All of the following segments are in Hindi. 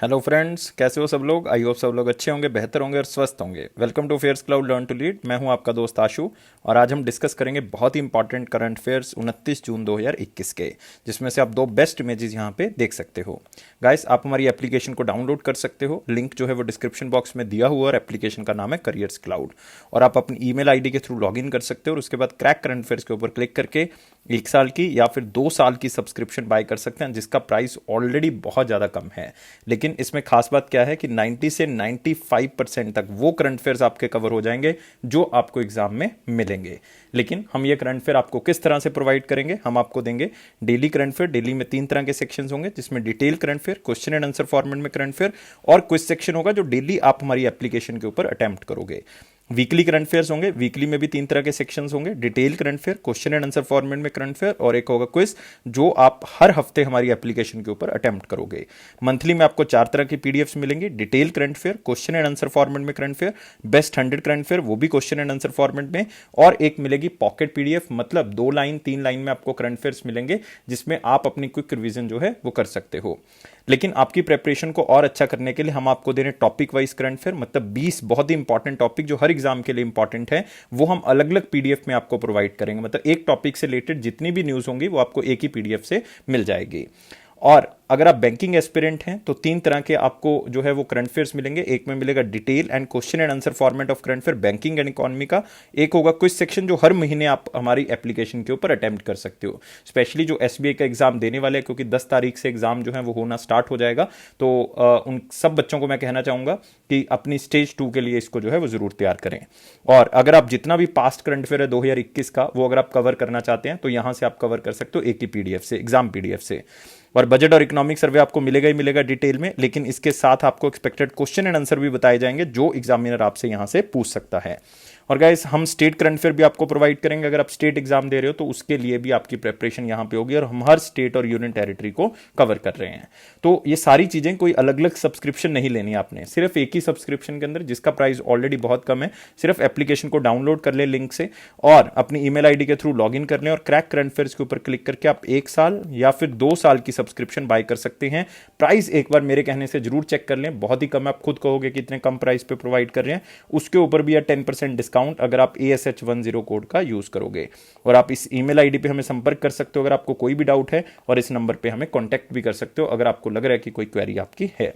हेलो फ्रेंड्स, कैसे हो सब लोग। आई होप सब लोग अच्छे होंगे, बेहतर होंगे और स्वस्थ होंगे। Welcome to fairs cloud learn to lead. मैं हूं आपका दोस्त आशु और आज हम डिस्कस करेंगे बहुत ही इंपॉर्टेंट करंट अफेयर्स 29 जून 2021 के, जिसमें से आप दो बेस्ट इमेजेस यहां पे देख सकते हो। गाइस, आप हमारी एप्लीकेशन को डाउनलोड कर सकते हो। लिंक जो है वो डिस्क्रिप्शन बॉक्स में दिया हुआ और एप्लीकेशन का नाम है करियर्स क्लाउड। और आप अपनी ईमेल आईडी के थ्रू लॉगिन कर सकते हो और उसके बाद क्रैक करंट अफेयर्स के ऊपर क्लिक करके 1 साल की या फिर 2 साल की सब्सक्रिप्शन बाय कर सकते हैं, जिसका प्राइस ऑलरेडी बहुत ज़्यादा कम है। लेकिन इसमें खास बात क्या है कि 90 से 95% तक वो करंट अफेयर्स आपके कवर हो जाएंगे जो आपको एग्जाम में मिलेंगे। लेकिन हम ये करंट अफेयर आपको किस तरह से प्रोवाइड करेंगे, हम आपको देंगे डेली करंट अफेयर। डेली में 3 तरह के सेक्शंस होंगे, जिसमें detail current affair, question and answer format में करंट अफेयर और क्विज सेक्शन होगा जो डेली आप हमारी एप्लीकेशन के ऊपर अटेम्प्ट करोगे। वीकली करंट अफेयर्स होंगे। वीकली में भी 3 तरह के सेक्शंस होंगे, detail current affair, question and answer format में करंट अफेयर और एक होगा क्विज, जो आप हर हफ्ते हमारी एप्लीकेशन के ऊपर अटेम्प्ट करोगे। मंथली में आपको 4 तरह की पीडीएफ्स मिलेंगी, detail current affair, question and answer format में current affair, best 100 current affair वो भी क्वेश्चन एंड आंसर फॉर्मेट में, और एक मिलेगी पॉकेट पीडीएफ, मतलब 2 लाइन 3 लाइन में आपको करंट अफेयर्स मिलेंगे, जिसमें आप अपनी क्विक रिवीजन जो है वो कर सकते हो। लेकिन आपकी प्रेपरेशन को और अच्छा करने के लिए हम आपको दे रहे हैं टॉपिक वाइज करंट अफेयर, मतलब 20 बहुत ही इंपॉर्टेंट टॉपिक जो हर एग्जाम के लिए इंपॉर्टेंट है, वो हम अलग अलग पीडीएफ में आपको प्रोवाइड करेंगे। मतलब एक टॉपिक से रिलेटेड जितनी भी न्यूज होंगी वो आपको एक ही पीडीएफ से मिल जाएगी। और अगर आप बैंकिंग एस्पिरेंट हैं तो 3 तरह के आपको जो है वो करंट अफेयर्स मिलेंगे। एक में मिलेगा detail and question and answer format of current affair banking and economy का। एक होगा क्विज सेक्शन जो हर महीने आप हमारी एप्लीकेशन के ऊपर अटेम्प्ट कर सकते हो, स्पेशली जो एसबीआई का एग्जाम देने वाले हैं, क्योंकि 10 तारीख से एग्जाम जो है वो होना स्टार्ट हो जाएगा। तो उन सब बच्चों को मैं कहना चाहूंगा कि अपनी स्टेज 2 के लिए इसको जो है वो जरूर तैयार करें। और अगर आप जितना भी पास्ट करंट अफेयर है 2021 का, वो अगर आप कवर करना चाहते हैं तो यहां से आप कवर कर सकते हो एक ही पीडीएफ से, एग्जाम पीडीएफ से। और बजट और इकोनॉमिक सर्वे आपको मिलेगा ही मिलेगा डिटेल में, लेकिन इसके साथ आपको एक्सपेक्टेड क्वेश्चन एंड आंसर भी बताए जाएंगे जो एग्जामिनर आपसे यहां से पूछ सकता है। और गाइस, हम स्टेट करंट अफेयर भी आपको प्रोवाइड करेंगे। अगर आप स्टेट एग्जाम दे रहे हो तो उसके लिए भी आपकी प्रिपरेशन यहां पे होगी, और हम हर स्टेट और यूनियन टेरिटरी को कवर कर रहे हैं। तो ये सारी चीजें कोई अलग अलग सब्सक्रिप्शन नहीं लेनी आपने, सिर्फ एक ही सब्सक्रिप्शन के अंदर, जिसका प्राइस ऑलरेडी बहुत कम है। सिर्फ एप्लीकेशन को डाउनलोड कर ले लिंक से और अपनी ईमेल आईडी के थ्रू लॉगिन कर लें और क्रैक करंट अफेयर्स के ऊपर क्लिक करके आप 1 साल या फिर 2 साल की सब्सक्रिप्शन बाय कर सकते हैं। प्राइस एक बार मेरे कहने से जरूर चेक कर लें, बहुत ही कम है। आप खुद कहोगे कि इतने कम प्राइस पे प्रोवाइड कर रहे हैं। उसके ऊपर भी 10% डिस्काउंट अगर आप ASH10 कोड का यूज करोगे। और आप इस ईमेल आईडी पे हमें संपर्क कर सकते हो अगर आपको कोई भी डाउट है, और इस नंबर पे हमें कांटेक्ट भी कर सकते हो अगर आपको लग रहा है कि कोई क्वेरी आपकी है।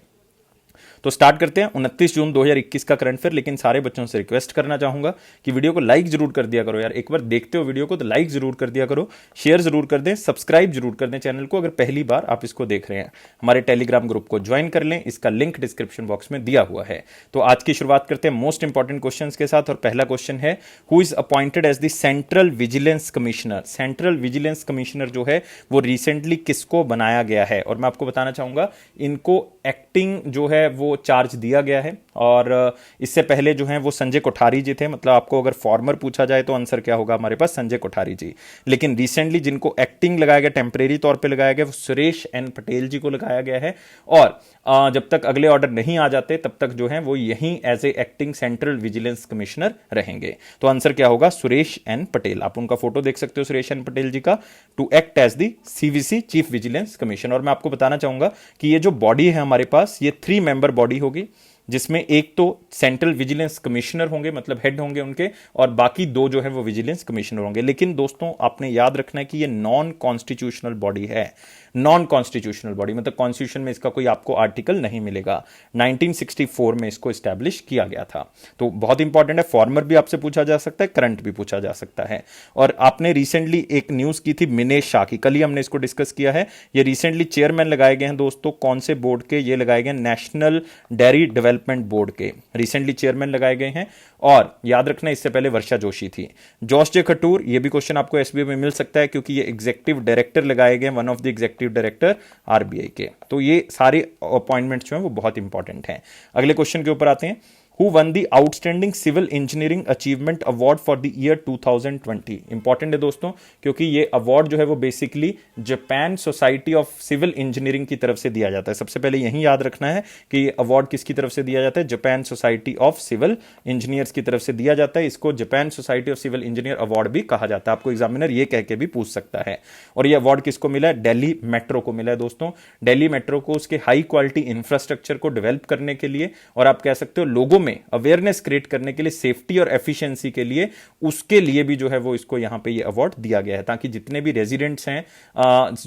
तो स्टार्ट करते हैं 29 जून 2021 का करंट अफेयर। लेकिन सारे बच्चों से रिक्वेस्ट करना चाहूंगा कि वीडियो को लाइक जरूर कर दिया करो यार। एक बार देखते हो वीडियो को तो लाइक जरूर कर दिया करो, शेयर जरूर कर दें, सब्सक्राइब जरूर कर दें चैनल को अगर पहली बार आप इसको देख रहे हैं। हमारे टेलीग्राम ग्रुप को ज्वाइन कर लें, इसका लिंक डिस्क्रिप्शन बॉक्स में दिया हुआ है। तो आज की शुरुआत करते हैं मोस्ट इंपॉर्टेंट क्वेश्चन के साथ। और पहला क्वेश्चन है, who is appointed as the central vigilance commissioner. Central vigilance commissioner जो है वो रिसेंटली किसको बनाया गया है। और मैं आपको बताना चाहूंगा, इनको एक्टिंग जो है वो चार्ज दिया गया है। और इससे पहले जो है वो संजय कोठारी जी थे। मतलब आपको अगर फॉर्मर पूछा जाए तो आंसर क्या होगा हमारे पास, संजय कोठारी जी। लेकिन रिसेंटली जिनको एक्टिंग लगाया गया, टेम्परेरी तौर पे लगाया गया, वो सुरेश एन पटेल जी को लगाया गया है। और जब तक अगले ऑर्डर नहीं आ जाते तब तक जो है वो यहीं as a acting central vigilance commissioner रहेंगे। तो आंसर क्या होगा, सुरेश एन पटेल। आप उनका फोटो देख सकते हो सुरेश एन पटेल जी का, to act as the CVC chief vigilance commission. और मैं आपको बताना चाहूंगा कि ये जो बॉडी है हमारे पास, ये 3 मेंबर बॉडी होगी, जिसमें एक तो सेंट्रल विजिलेंस कमिश्नर होंगे, मतलब हेड होंगे उनके, और बाकी 2 जो है वो विजिलेंस कमिश्नर होंगे। लेकिन दोस्तों आपने याद रखना है कि ये नॉन कॉन्स्टिट्यूशनल बॉडी है। नॉन कॉन्स्टिट्यूशनल बॉडी मतलब कॉन्स्टिट्यूशन में इसका कोई आपको आर्टिकल नहीं मिलेगा। 1964 में इसको स्टैब्लिश किया गया था। तो बहुत इंपॉर्टेंट है, फॉर्मर भी आपसे पूछा जा सकता है, करंट भी पूछा जा सकता है। और आपने रिसेंटली एक न्यूज की थी मिनेश शाह की, कल ही हमने इसको डिस्कस किया है। ये रिसेंटली चेयरमैन लगाए गए हैं दोस्तों, कौन से बोर्ड के, ये लगाए गए नेशनल डेयरी डेवलपमेंट बोर्ड के रिसेंटली चेयरमैन लगाए गए हैं। और याद रखना इससे पहले वर्षा जोशी थी। जॉर्ज जे खटूर, ये भी क्वेश्चन आपको एसबीआई में मिल सकता है क्योंकि ये एग्जीक्यूटिव डायरेक्टर लगाए गए, one of the executive director RBI के। तो ये सारे अपॉइंटमेंट्स जो हैं वो बहुत इंपॉर्टेंट हैं। अगले क्वेश्चन के ऊपर आते हैं। Who won the outstanding civil engineering achievement award for the year 2020। Important है दोस्तों, क्योंकि ये अवार्ड जो है वो basically Japan society of civil engineering की तरफ से दिया जाता है। सबसे पहले यही याद रखना है कि ये अवार्ड किसकी तरफ से दिया जाता है, Japan society of civil engineers की तरफ से दिया जाता है। इसको Japan society of civil engineer award भी कहा जाता है, आपको एग्जामिनर ये कह के भी पूछ सकता है। और ये अवार्ड किसको मिला है, दिल्ली मेट्रो को मिला है दोस्तों। दिल्ली मेट्रो को उसके हाई क्वालिटी इंफ्रास्ट्रक्चर को डेवलप करने के लिए, और आप कह सकते हो लोगों में अवेयरनेस क्रिएट करने के लिए, सेफ्टी और एफिशिएंसी के लिए, उसके लिए भी जो है वो इसको यहां पे ये अवार्ड दिया गया है, ताकि जितने भी रेजिडेंट्स हैं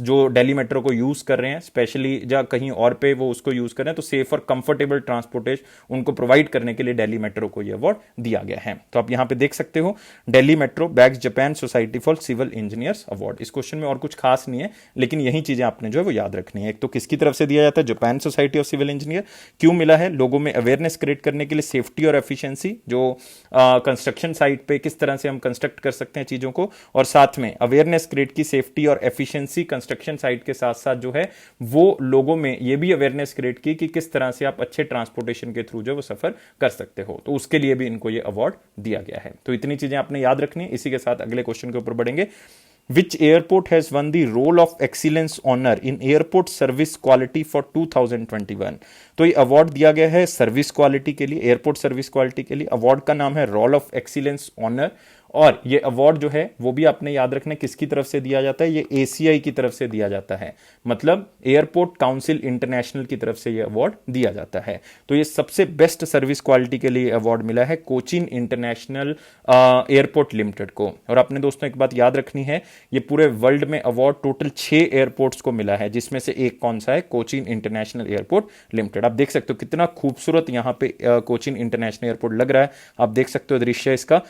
जो दिल्ली मेट्रो को यूज कर रहे हैं, स्पेशली या कहीं और पे वो उसको यूज कर रहे हैं, तो सेफ और कंफर्टेबल ट्रांसपोर्टेशन उनको प्रोवाइड करने के लिए दिल्ली मेट्रो को ये अवार्ड दिया गया है। तो आप यहां पे देख सकते हो, Delhi metro bags Japan society for civil engineers award. इस क्वेश्चन में और कुछ खास नहीं है, लेकिन यही चीजें आपने जो है वो याद रखनी है। एक तो किसकी तरफ से दिया जाता है, Japan society of civil engineer, क्यों मिला है, लोगों में अवेयरनेस क्रिएट करने के लिए, सेफ्टी और एफिशिएंसी, जो कंस्ट्रक्शन साइट पे किस तरह से हम कंस्ट्रक्ट कर सकते हैं चीजों को, और साथ में अवेयरनेस क्रिएट की, सेफ्टी और एफिशिएंसी कंस्ट्रक्शन साइट के साथ साथ जो है वो लोगों में ये भी अवेयरनेस क्रिएट की कि किस तरह से आप अच्छे ट्रांसपोर्टेशन के थ्रू जो वो सफर कर सकते हो। तो उसके लिए भी इनको ये अवार्ड दिया गया है। तो इतनी चीजें आपने याद रखनी है। इसी के साथ अगले क्वेश्चन के ऊपर बढ़ेंगे। Which airport has won the Role of Excellence honor in airport service quality for 2021? तो ये अवार्ड दिया गया है सर्विस क्वालिटी के लिए, एयरपोर्ट सर्विस क्वालिटी के लिए। अवार्ड का नाम है रोल ऑफ एक्सीलेंस ऑनर, और ये अवार्ड जो है वो भी आपने याद रखना है किसकी तरफ से दिया जाता है, ये एसीआई की तरफ से दिया जाता है, मतलब एयरपोर्ट काउंसिल इंटरनेशनल की तरफ से ये अवार्ड दिया जाता है। तो ये सबसे बेस्ट सर्विस क्वालिटी के लिए अवार्ड मिला है कोचीन इंटरनेशनल एयरपोर्ट लिमिटेड को। और आपने दोस्तों एक बात याद रखनी है, ये पूरे वर्ल्ड में अवार्ड टोटल 6 एयरपोर्ट्स को मिला है, जिसमें से एक कौन सा है, कोचीन इंटरनेशनल एयरपोर्ट लिमिटेड। आप देख सकते हो कितना खूबसूरत यहां पे कोचीन इंटरनेशनल एयरपोर्ट लग रहा है, आप देख सकते हो दृश्य इसका।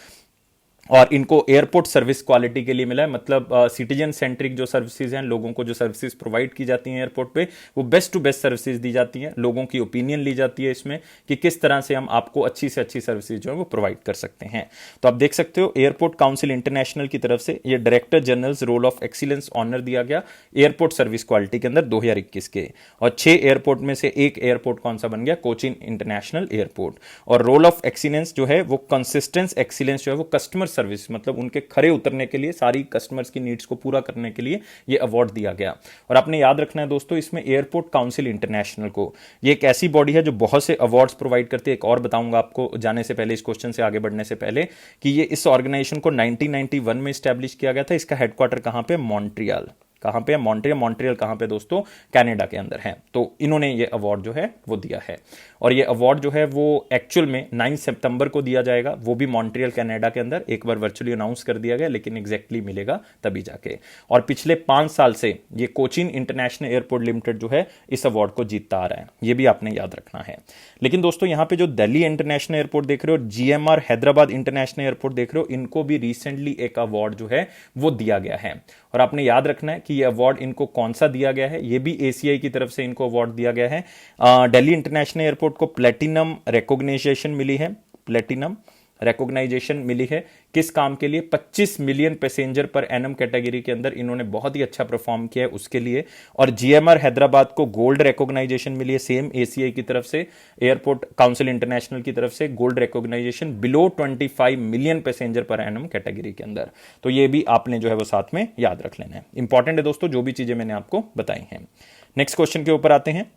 और इनको एयरपोर्ट सर्विस क्वालिटी के लिए मिला है, मतलब सिटीजन सेंट्रिक जो सर्विसेज हैं, लोगों को जो सर्विसेज प्रोवाइड की जाती हैं एयरपोर्ट पे, वो बेस्ट टू बेस्ट सर्विसेज दी जाती हैं। लोगों की ओपिनियन ली जाती है इसमें कि किस तरह से हम आपको अच्छी से अच्छी सर्विसेज जो है वो प्रोवाइड कर सकते हैं। तो आप देख सकते हो एयरपोर्ट काउंसिल इंटरनेशनल की तरफ से ये director general role of excellence honour दिया गया एयरपोर्ट सर्विस क्वालिटी के अंदर 2021 के। और 6 एयरपोर्ट में से एक एयरपोर्ट कौन सा बन गया, कोचीन इंटरनेशनल एयरपोर्ट। और रोल ऑफ एक्सीलेंस जो है वो कंसिस्टेंस एक्सीलेंस जो है वो कस्टमर सर्विस, मतलब उनके खरे उतरने के लिए, सारी कस्टमर्स की नीड्स को पूरा करने के लिए ये अवार्ड दिया गया। और आपने याद रखना है दोस्तों, इसमें एयरपोर्ट काउंसिल इंटरनेशनल को, ये एक ऐसी बॉडी है जो बहुत से अवार्ड्स प्रोवाइड करती है। एक और बताऊंगा आपको जाने से पहले, इस क्वेश्चन से आगे बढ़ने से पहले, कि ये इस ऑर्गेनाइजेशन को 1991 में स्टैब्लिश किया गया था। इसका हेडक्वार्टर कहां पे, मॉन्ट्रियल। कहां पे है, मॉन्ट्रियल। मॉन्ट्रियल कहां पे दोस्तों, कनाडा के अंदर है। तो इन्होंने ये अवार्ड जो है वो दिया है। और ये अवार्ड जो है वो एक्चुअल में 9 सितंबर को दिया जाएगा, वो भी मॉन्ट्रियल कनाडा के अंदर। एक बार वर्चुअली अनाउंस कर दिया गया, लेकिन एग्जैक्टली मिलेगा तभी जाके। और पिछले 5 साल से ये कोचीन इंटरनेशनल एयरपोर्ट लिमिटेड जो है इस अवार्ड को जीतता आ रहा है, ये भी आपने याद रखना है। लेकिन दोस्तों यहाँ पे जो दिल्ली इंटरनेशनल एयरपोर्ट देख रहे हो, जीएमआर हैदराबाद इंटरनेशनल एयरपोर्ट देख रहे हो, इनको भी रिसेंटली एक अवार्ड जो है वो दिया गया है। और आपने याद रखना है कि ये अवार्ड इनको कौन सा दिया गया है, ये भी एसीआई की तरफ से इनको अवार्ड दिया गया है। दिल्ली इंटरनेशनल एयरपोर्ट को प्लेटिनम रिकॉग्निशन मिली है, प्लेटिनम रिकॉग्नाइजेशन मिली है। किस काम के लिए, 25 million passenger per annum category के अंदर इन्होंने बहुत ही अच्छा परफॉर्म किया है उसके लिए। और जीएमआर हैदराबाद को गोल्ड रिकॉग्नाइजेशन मिली है, सेम एसीआई की तरफ से, एयरपोर्ट काउंसिल इंटरनेशनल की तरफ से gold recognition below 25 million passenger per annum category के अंदर। तो ये भी आपने जो है वो साथ में याद रख लेना है। इंपॉर्टेंट है दोस्तों जो भी चीजें मैंने आपको बताई हैं। नेक्स्ट क्वेश्चन के ऊपर आते हैं।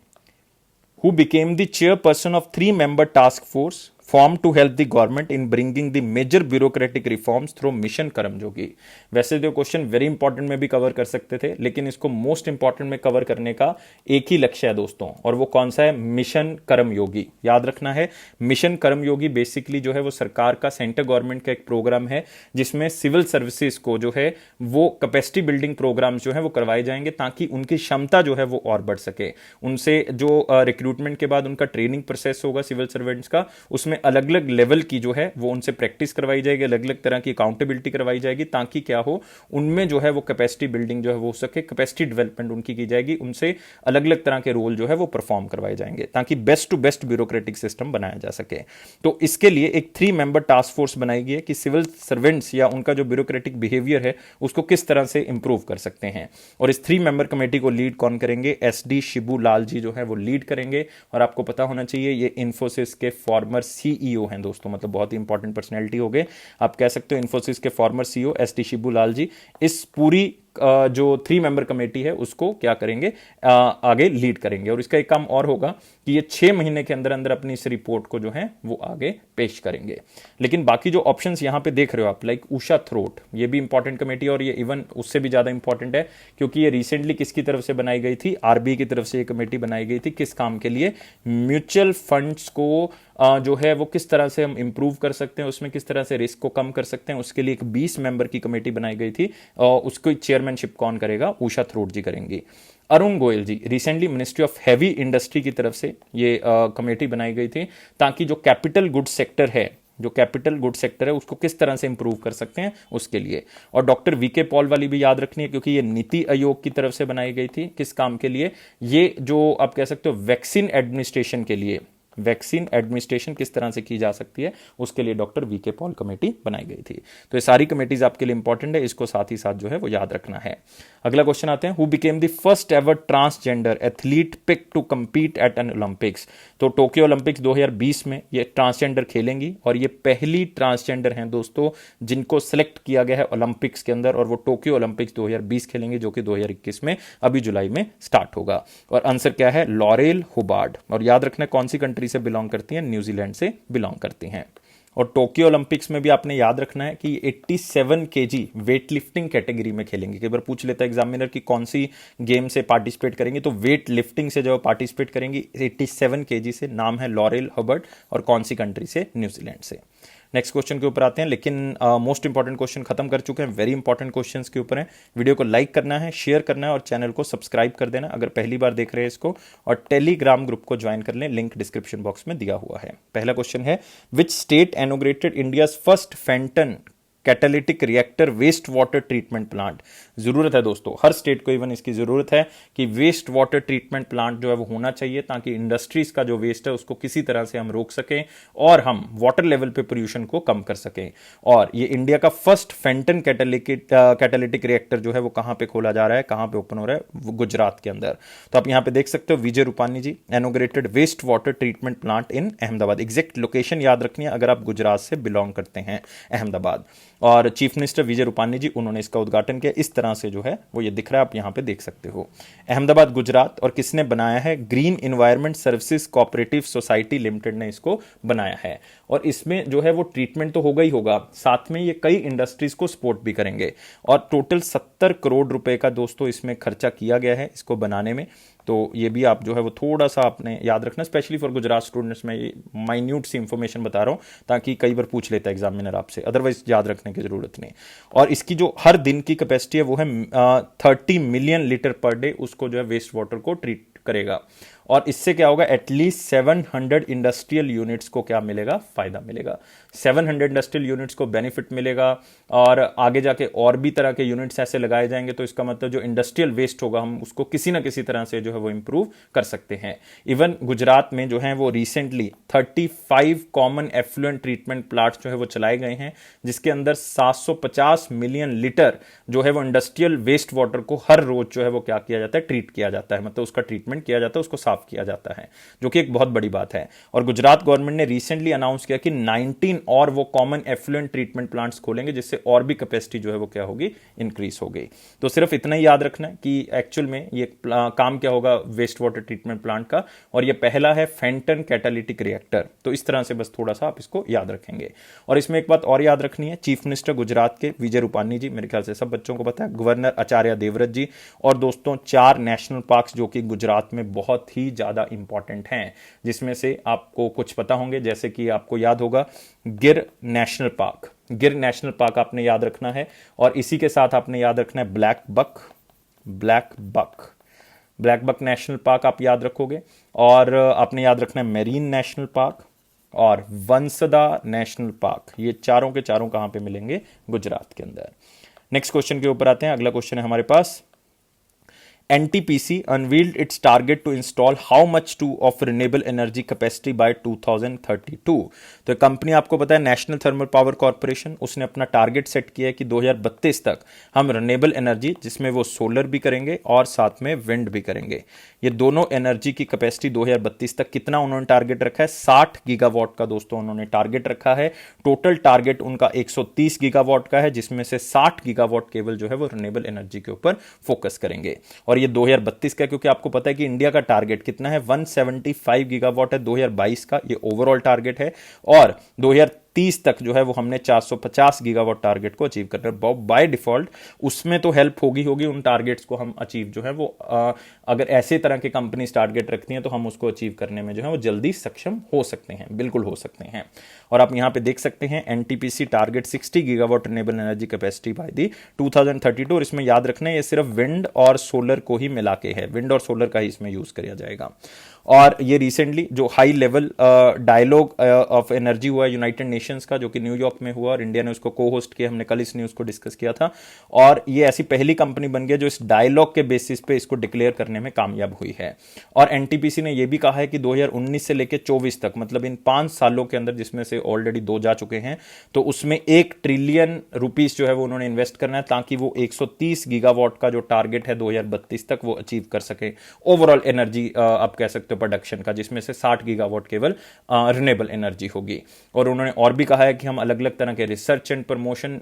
Who became the chairperson of 3-member task force formed to help the government in bringing the major bureaucratic reforms through mission Karmayogi. वैसे जो क्वेश्चन वेरी इंपॉर्टेंट में भी कवर कर सकते थे, लेकिन इसको मोस्ट इंपॉर्टेंट में कवर करने का एक ही लक्ष्य है दोस्तों, और वो कौन सा है, मिशन कर्मयोगी। याद रखना है, मिशन कर्मयोगी बेसिकली जो है वो सरकार का, सेंट्रल गवर्नमेंट का एक प्रोग्राम है, जिसमें सिविल सर्विसेज को जो है वो कैपेसिटी बिल्डिंग प्रोग्राम जो है वो करवाए जाएंगे, ताकि उनकी क्षमता जो है वो और बढ़ सके। उनसे जो रिक्रूटमेंट के बाद उनका ट्रेनिंग प्रोसेस होगा सिविल सर्वेंट्स का, उसमें अलग अलग लेवल की जो है वो उनसे प्रैक्टिस करवाई जाएगी, अलग अलग तरह की अकाउंटेबिलिटी करवाई जाएगी, ताकि क्या हो, उनमें जो है वो कैपेसिटी बिल्डिंग जो है वो हो सके, कैपेसिटी डेवलपमेंट उनकी की जाएगी, उनसे अलग अलग तरह के रोल जो है वो परफॉर्म करवाए जाएंगे, ताकि best to best bureaucratic system बनाया जा सके। तो इसके लिए एक 3-member टास्क फोर्स बनाई गई है कि सिविल सर्वेंट्स या उनका जो ब्यूरोक्रेटिक बिहेवियर है उसको किस तरह से इंप्रूव कर सकते हैं। और इस 3-member कमेटी को लीड कौन करेंगे, एसडी शिबू लाल जी जो है वो लीड करेंगे। और आपको पता होना चाहिए ये इन्फोसिस के फॉर्मर सीईओ हैं दोस्तों, मतलब बहुत ही इंपॉर्टेंट पर्सनैलिटी हो गए, आप कह सकते हो इन्फोसिस के former CEO S T Shibulal ji इस पूरी जो 3 मेंबर कमेटी है उसको क्या करेंगे, आगे लीड करेंगे। और इसका एक काम और होगा कि ये 6 महीने के अंदर अंदर अपनी इस रिपोर्ट को जो है वो आगे पेश करेंगे। लेकिन बाकी जो ऑप्शंस यहां पे देख रहे हो आप, लाइक उषा थ्रोट, ये भी इंपॉर्टेंट कमेटी और ये इवन उससे भी ज्यादा इंपॉर्टेंट है क्योंकि ये रिसेंटली किसकी तरफ से बनाई गई थी, आरबीआई की तरफ से ये कमेटी बनाई गई थी। किस काम के लिए, म्यूचुअल फंड्स को जो है वो किस तरह से हम इंप्रूव कर सकते हैं, उसमें किस तरह से रिस्क को कम कर सकते हैं, उसके लिए एक 20 मेंबर की कमेटी बनाई गई थी और उसको चेयरमैनशिप कौन करेगा, उषा थ्रोट जी करेंगी। Arun Goyal ji, recently ministry of heavy industry की तरफ से ये कमेटी बनाई गई थी ताकि जो कैपिटल गुड सेक्टर है, जो कैपिटल गुड सेक्टर है उसको किस तरह से इंप्रूव कर सकते हैं उसके लिए। और डॉक्टर वीके पॉल वाली भी याद रखनी है क्योंकि ये नीति आयोग की तरफ से बनाई गई थी। किस काम के लिए, ये जो आप कह सकते हो वैक्सीन एडमिनिस्ट्रेशन के लिए, वैक्सीन एडमिनिस्ट्रेशन किस तरह से की जा सकती है उसके लिए डॉक्टर वीके पॉल कमेटी बनाई गई थी। तो ये सारी कमेटीज आपके लिए इंपॉर्टेंट है, इसको साथ ही साथ जो है वो याद रखना है। अगला क्वेश्चन आते हैं, who became the first ever transgender athlete pick to compete at an Olympics. तो टोक्यो ओलंपिक्स 2020 में ये ट्रांसजेंडर खेलेंगी और ये पहली ट्रांसजेंडर हैं दोस्तों जिनको सिलेक्ट किया गया है ओलंपिक्स के अंदर, और वो टोक्यो ओलंपिक्स 2020 खेलेंगे जो कि 2021 में अभी जुलाई में स्टार्ट होगा। और आंसर क्या है, लॉरेल हुबार्ड। और याद रखना कौन सी कंट्री से बिलोंग करती हैं, न्यूजीलैंड से बिलोंग करती हैं। और टोक्यो ओलंपिक्स में भी आपने याद रखना है कि 87 केजी वेट लिफ्टिंग कैटेगरी में खेलेंगे। कई बार पूछ लेता है एग्जामिनर कि कौन सी गेम से पार्टिसिपेट करेंगे, तो वेट लिफ्टिंग से जो पार्टिसिपेट करेंगी 87 केजी से। नाम है लॉरेल हबर्ट और कौन सी कंट्री से, न्यूजीलैंड से। नेक्स्ट क्वेश्चन के ऊपर आते हैं, लेकिन मोस्ट इंपॉर्टेंट क्वेश्चन खत्म कर चुके हैं, वेरी इंपॉर्टेंट क्वेश्चंस के ऊपर है। वीडियो को लाइक करना है, शेयर करना है और चैनल को सब्सक्राइब कर देना अगर पहली बार देख रहे हैं इसको, और टेलीग्राम ग्रुप को ज्वाइन कर लें, लिंक डिस्क्रिप्शन बॉक्स में दिया हुआ है। पहला क्वेश्चन है, which state inaugurated India's first Fenton catalytic reactor waste water treatment plant. जरूरत है दोस्तों, हर स्टेट को इवन इसकी जरूरत है कि वेस्ट वाटर ट्रीटमेंट प्लांट जो है वो होना चाहिए ताकि इंडस्ट्रीज का जो वेस्ट है उसको किसी तरह से हम रोक सकें और हम वाटर लेवल पे पोल्यूशन को कम कर सकें। और ये इंडिया का फर्स्ट फेंटन कैटालिटिक रिएक्टर जो है वो कहां पे खोला जा रहा है, कहां पे ओपन हो रहा है, गुजरात के अंदर। तो आप यहां पे देख सकते हो, Vijay Rupani ji, inaugurated waste water treatment plant in Ahmedabad. Exact location याद रखनी है अगर आप गुजरात से बिलोंग करते हैं, अहमदाबाद। और चीफ मिनिस्टर विजय रूपानी जी, उन्होंने इसका उद्घाटन किया। इस तरह से जो है वो ये दिख रहा है, आप यहां पे देख सकते हो, अहमदाबाद गुजरात। और किसने बनाया है, green environment services cooperative society limited ने इसको बनाया है। और इसमें जो है वो ट्रीटमेंट तो होगा ही होगा, साथ में ये कई इंडस्ट्रीज को सपोर्ट भी करेंगे। और टोटल 70 करोड़ रुपए का दोस्तों इसमें खर्चा किया गया है इसको बनाने में। तो ये भी आप जो है वो थोड़ा सा आपने याद रखना, स्पेशली फॉर गुजरात स्टूडेंट्स में ये माइन्यूट सी इंफॉर्मेशन बता रहा हूं ताकि कई बार पूछ लेता है एग्जामिनर आपसे, अदरवाइज याद रखने की जरूरत नहीं। और इसकी जो हर दिन की कैपेसिटी है वो है 30 मिलियन लीटर पर डे, उसको जो है वेस्ट वाटर को ट्रीट करेगा। और इससे क्या होगा, एटलीस्ट 700 इंडस्ट्रियल यूनिट्स को क्या मिलेगा, फायदा मिलेगा। 700 इंडस्ट्रियल यूनिट्स को बेनिफिट मिलेगा और आगे जाके और भी तरह के यूनिट्स ऐसे लगाए जाएंगे। तो इसका मतलब जो इंडस्ट्रियल वेस्ट होगा हम उसको किसी ना किसी तरह से जो है वो इंप्रूव कर सकते हैं। इवन गुजरात में जो है वो recently 35 common effluent treatment plants जो है वो चलाए गए हैं, जिसके अंदर 750 मिलियन लीटर जो है वो इंडस्ट्रियल वेस्ट वाटर को हर रोज जो है वो क्या किया जाता है, ट्रीट किया जाता है, मतलब उसका ट्रीटमेंट किया जाता है, उसको साफ किया जाता है, जो कि एक बहुत बड़ी बात है। और गुजरात गवर्नमेंट ने रिसेंटली अनाउंस किया कि 19 और वो कॉमन एफ्लुएंट ट्रीटमेंट प्लांट्स खोलेंगे, जिससे और भी कैपेसिटी जो है वो क्या होगी, इंक्रीज हो गई। तो सिर्फ इतना ही याद रखना है कि एक्चुअल में ये काम क्या होगा वेस्ट वाटर ट्रीटमेंट प्लांट का, और ये पहला है फेंटन कैटालिटिक रिएक्टर। तो इस तरह से बस थोड़ा सा आप इसको याद रखेंगे। और इसमें एक बात और याद रखनी है, चीफ मिनिस्टर गुजरात के विजय रूपानी जी, मेरे ख्याल से सब बच्चों को पता है, गवर्नर आचार्य देवव्रत जी, और दोस्तों 4 नेशनल पार्क्स जो कि गुजरात में बहुत ही ज्यादा इंपॉर्टेंट हैं, जिसमें से आपको कुछ पता होंगे, जैसे कि आपको याद होगा गिर नेशनल पार्क, गिर नेशनल पार्क आपने याद रखना है। और इसी के साथ आपने याद रखना है ब्लैक बक नेशनल पार्क आप याद रखोगे। और आपने याद रखना है मेरीन नेशनल पार्क और वंसदा नेशनल पार्क। ये चारों के चारों कहां पे मिलेंगे, गुजरात के अंदर। नेक्स्ट क्वेश्चन के ऊपर आते हैं। अगला क्वेश्चन है हमारे पास, NTPC unveiled its target to install how much to of renewable energy capacity by 2032। तो कंपनी आपको पता है नेशनल थर्मल पावर कॉर्पोरेशन, उसने अपना टारगेट सेट किया है कि 2032 तक हम रिन्यूएबल एनर्जी, जिसमें वो सोलर भी करेंगे और साथ में विंड भी करेंगे, ये दोनों एनर्जी की कैपेसिटी 2032 तक कितना उन्होंने टारगेट रखा है, 60 गीगावाट का दोस्तों उन्होंने टारगेट रखा है। टोटल टारगेट उनका 130 गीगावाट का है, जिसमें से 60 गीगावाट केवल जो है वो रिन्यूएबल एनर्जी के ऊपर फोकस करेंगे। और ये 2032 का, क्योंकि आपको पता है कि इंडिया का टारगेट कितना है, 175 गीगावाट है 2022 का, ये ओवरऑल टारगेट है। और 2030 तक जो है वो हमने 450 गीगावाट टारगेट को अचीव करना है। बाय डिफॉल्ट उसमें तो हेल्प होगी उन टारगेट्स को हम अचीव जो है वो अगर ऐसे तरह के कंपनी टारगेट रखती हैं तो हम उसको अचीव करने में जो है वो जल्दी सक्षम हो सकते हैं, बिल्कुल हो सकते हैं। और आप यहां पे देख सकते हैं NTPC target 60 gigawatt renewable energy capacity by the 2032। और इसमें याद रखना है ये सिर्फ विंड और सोलर को ही मिला के है, विंड और सोलर का ही इसमें यूज किया जाएगा। और ये रिसेंटली जो high level dialogue of energy हुआ यूनाइटेड नेशंस का, जो कि न्यूयॉर्क में हुआ और इंडिया ने उसको को होस्ट किया, हमने कल इस न्यूज को डिस्कस किया था। और ये ऐसी पहली कंपनी बन गई जो इस डायलॉग के बेसिस पे इसको डिक्लेयर करने में कामयाब हुई है। और एनटीपीसी ने यह भी कहा है कि 2019 से लेकर 24 तक, मतलब इन 5 सालों के अंदर, जिसमें से ऑलरेडी 2 जा चुके हैं, तो उसमें 1 ट्रिलियन रुपीस जो है वो उन्होंने इन्वेस्ट करना है, ताकि वो 130 गीगावाट का जो टारगेट है 2032 तक वो अचीव कर सके ओवरऑल एनर्जी, आप कह सकते हो प्रोडक्शन का, जिसमें से 60 गीगावाट केवल रिन्यूएबल एनर्जी होगी। और उन्होंने और भी कहा है कि हम अलग अलग तरह के रिसर्च एंड प्रमोशन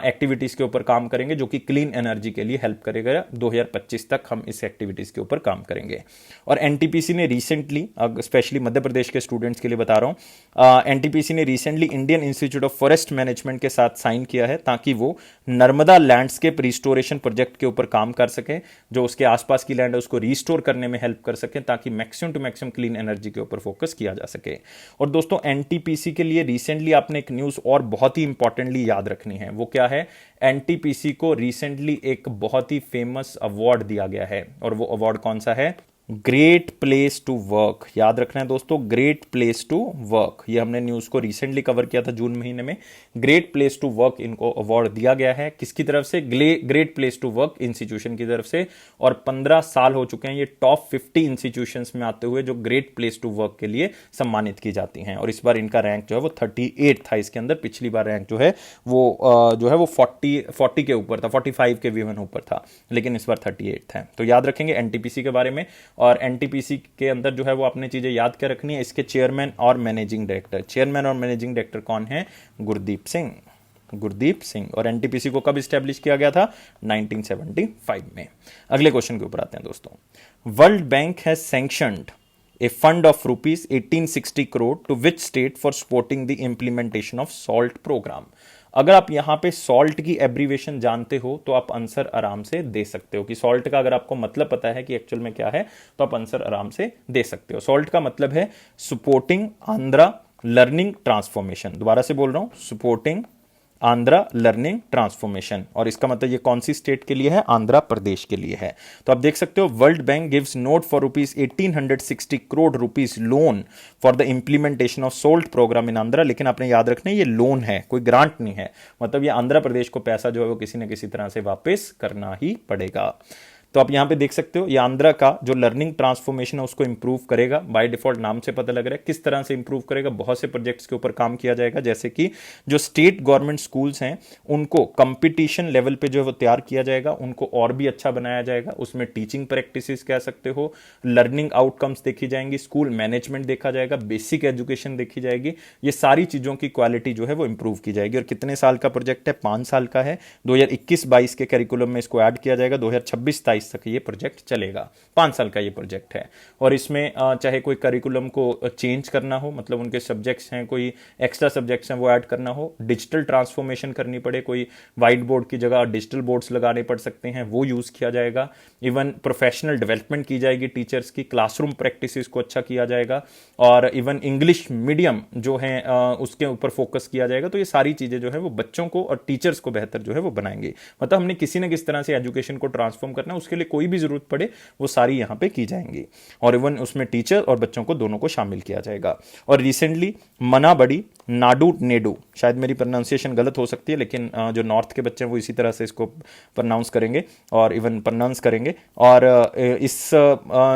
एक्टिविटीज के ऊपर काम करेंगे, जो कि क्लीन एनर्जी के लिए हेल्प करेगा। 2025 तक हम इस एक्टिविटीज के ऊपर काम करेंगे। और एनटीपीसी ने रिसेंटली, स्पेशली मध्य प्रदेश के स्टूडेंट्स के लिए बता रहा हूं, एनटीपीसी ने recently Indian institute of forest management के साथ साइन किया है, ताकि वो नर्मदा लैंडस्केप रिस्टोरेशन प्रोजेक्ट के ऊपर काम कर सके, जो उसके आसपास की लैंड है उसको रिस्टोर करने में हेल्प कर सके, ताकि maximum to maximum clean energy के ऊपर फोकस किया जा सके। और दोस्तों एनटीपीसी के लिए रिसेंटली आपने एक न्यूज और बहुत ही इंपॉर्टेंटली याद रखनी है, वो क्या है, एनटीपीसी को रिसेंटली एक बहुत ही फेमस अवार्ड दिया गया है। और वो अवार्ड कौन सा है, ग्रेट प्लेस टू वर्क। याद रखना है दोस्तों, ग्रेट प्लेस टू वर्क, ये हमने न्यूज को रिसेंटली कवर किया था जून महीने में। ग्रेट प्लेस टू वर्क इनको अवार्ड दिया गया है, किसकी तरफ से, great place to work institution की तरफ से। और 15 साल हो चुके हैं ये टॉप 50 इंस्टीट्यूशंस में आते हुए जो ग्रेट प्लेस टू वर्क के लिए सम्मानित की जाती हैं। और इस बार इनका रैंक जो है वो 38 था इसके अंदर। पिछली बार रैंक जो है वो 40 के ऊपर था, 45 के भी ऊपर था, लेकिन इस बार 38 था। तो याद रखेंगे एनटीपीसी के बारे में। और एनटीपीसी के अंदर जो है वो आपने चीजें याद क्या रखनी है, इसके चेयरमैन और मैनेजिंग डायरेक्टर। चेयरमैन और मैनेजिंग डायरेक्टर कौन है, गुरदीप सिंह। और एनटीपीसी को कब स्टैब्लिश किया गया था, 1975 में। अगले क्वेश्चन के ऊपर आते हैं दोस्तों। World bank has sanctioned a fund of rupees 1860 crore to which state for supporting the implementation of SALT program। अगर आप यहां पे सॉल्ट की एब्रीवेशन जानते हो तो आप आंसर आराम से दे सकते हो, कि सॉल्ट का अगर आपको मतलब पता है कि एक्चुअल में क्या है तो आप आंसर आराम से दे सकते हो। सॉल्ट का मतलब है सपोर्टिंग आंध्रा लर्निंग ट्रांसफॉर्मेशन। दोबारा से बोल रहा हूं, सपोर्टिंग आंध्रा लर्निंग ट्रांसफॉर्मेशन। और इसका मतलब ये कौन सी स्टेट के लिए है, आंध्र प्रदेश के लिए है। तो आप देख सकते हो, world bank gives nod for rupees 1860 crore rupees loan for the implementation of SALT program in Andhra. लेकिन आपने याद रखना है ये लोन है, कोई ग्रांट नहीं है, मतलब ये आंध्र प्रदेश को पैसा जो है वो किसी न किसी तरह से वापस करना ही पड़ेगा। तो आप यहां पे देख सकते हो, ये आंध्रा का जो लर्निंग ट्रांसफॉर्मेशन है उसको इंप्रूव करेगा। बाय डिफॉल्ट नाम से पता लग रहा है किस तरह से इंप्रूव करेगा। बहुत से प्रोजेक्ट्स के ऊपर काम किया जाएगा, जैसे कि जो स्टेट गवर्नमेंट स्कूल्स हैं उनको कंपटीशन लेवल पे जो है वो तैयार किया जाएगा, उनको और भी अच्छा बनाया जाएगा। उसमें टीचिंग प्रैक्टिसेस कह सकते हो, लर्निंग आउटकम्स देखी जाएंगी, स्कूल मैनेजमेंट देखा जाएगा, बेसिक एजुकेशन देखी जाएगी। ये सारी चीजों की क्वालिटी जो है वो इंप्रूव की जाएगी। और कितने साल का प्रोजेक्ट है, 5 साल का है। 2021-22 के करिकुलम में इसको ऐड किया जाएगा, 2026-23 तक ये प्रोजेक्ट चलेगा। 5 साल का ये प्रोजेक्ट है। और इसमें चाहे कोई करिकुलम को चेंज करना हो, मतलब उनके सब्जेक्ट्स हैं, कोई एक्स्ट्रा सब्जेक्ट्स हैं वो ऐड करना हो, डिजिटल ट्रांसफॉर्मेशन करनी पड़े, कोई व्हाइट बोर्ड की जगह डिजिटल बोर्ड्स लगाने पड़ सकते हैं, वो यूज किया जाएगा। इवन प्रोफेशनल डेवलपमेंट की जाएगी टीचर्स की, क्लासरूम प्रैक्टिसेस को अच्छा किया जाएगा, और इवन इंग्लिश मीडियम जो है उसके ऊपर फोकस किया जाएगा। तो ये सारी चीजें जो है वो बच्चों को और टीचर्स को बेहतर जो है वो बनाएंगे। मतलब हमने किसी न किसी तरह से एजुकेशन को ट्रांसफॉर्म करना है, उसके उसके लिए कोई भी जरूरत पड़े वो सारी यहाँ पे की जाएंगी, और इवन उसमें टीचर और बच्चों को दोनों को शामिल किया जाएगा। और रिसेंटली मनाबड़ी नाडू नेडू, शायद मेरी प्रोनाउंसिएशन गलत हो सकती है, लेकिन जो नॉर्थ के बच्चे हैं वो इसी तरह से इसको प्रोनाउंस करेंगे और इवन प्रोनाउंस करेंगे। और इस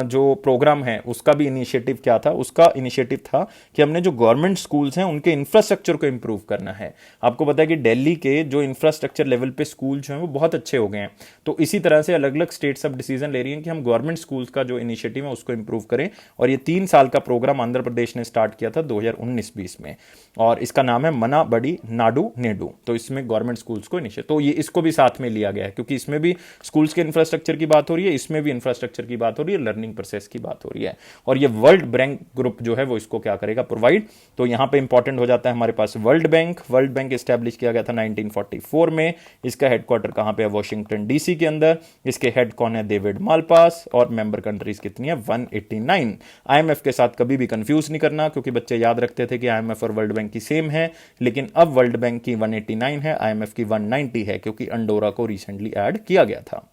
जो प्रोग्राम है उसका भी इनिशिएटिव क्या था, उसका इनिशिएटिव था कि हमने जो गवर्नमेंट स्कूल्स हैं उनके इंफ्रास्ट्रक्चर को इंप्रूव करना है। आपको पता है कि दिल्ली के जो इंफ्रास्ट्रक्चर लेवल पे स्कूल जो हैं वो बहुत अच्छे हो गए हैं, तो इसी तरह से अलग अलग स्टेट्स अब डिसीजन ले रही हैं कि हम गवर्नमेंट स्कूल्स का जो इनिशिएटिव है उसको इंप्रूव करें। और ये 3 साल का प्रोग्राम आंध्र प्रदेश ने स्टार्ट किया था 2019-20 में, और इसका नाम है मनाबड़ी नाडू नेडू। तो इसमें गवर्नमेंट स्कूल्स को इनिशिएट, तो ये इसको भी साथ में लिया गया है क्योंकि इसमें भी स्कूल्स के इंफ्रास्ट्रक्चर की बात हो रही है, इसमें भी इंफ्रास्ट्रक्चर की बात हो रही है, लर्निंग प्रोसेस की बात हो रही है। और ये वर्ल्ड बैंक ग्रुप जो है वो इसको क्या करेगा, प्रोवाइड। तो यहां पे इंपॉर्टेंट हो जाता है हमारे पास world bank. World bank establish किया गया था 1944 में। इसका हेडक्वार्टर कहां पे है, वॉशिंगटन डीसी के अंदर। इसके हेड कौन है, डेविड मालपास। और मेंबर कंट्रीज कितनी है, 189। आईएमएफ के साथ कभी भी कंफ्यूज नहीं करना, क्योंकि बच्चे याद रखते थे कि आईएमएफ और वर्ल्ड बैंक की सेम है, लेकिन अब वर्ल्ड बैंक की 189 है, आईएमएफ की 190 है, क्योंकि अंडोरा को रिसेंटली ऐड किया गया था।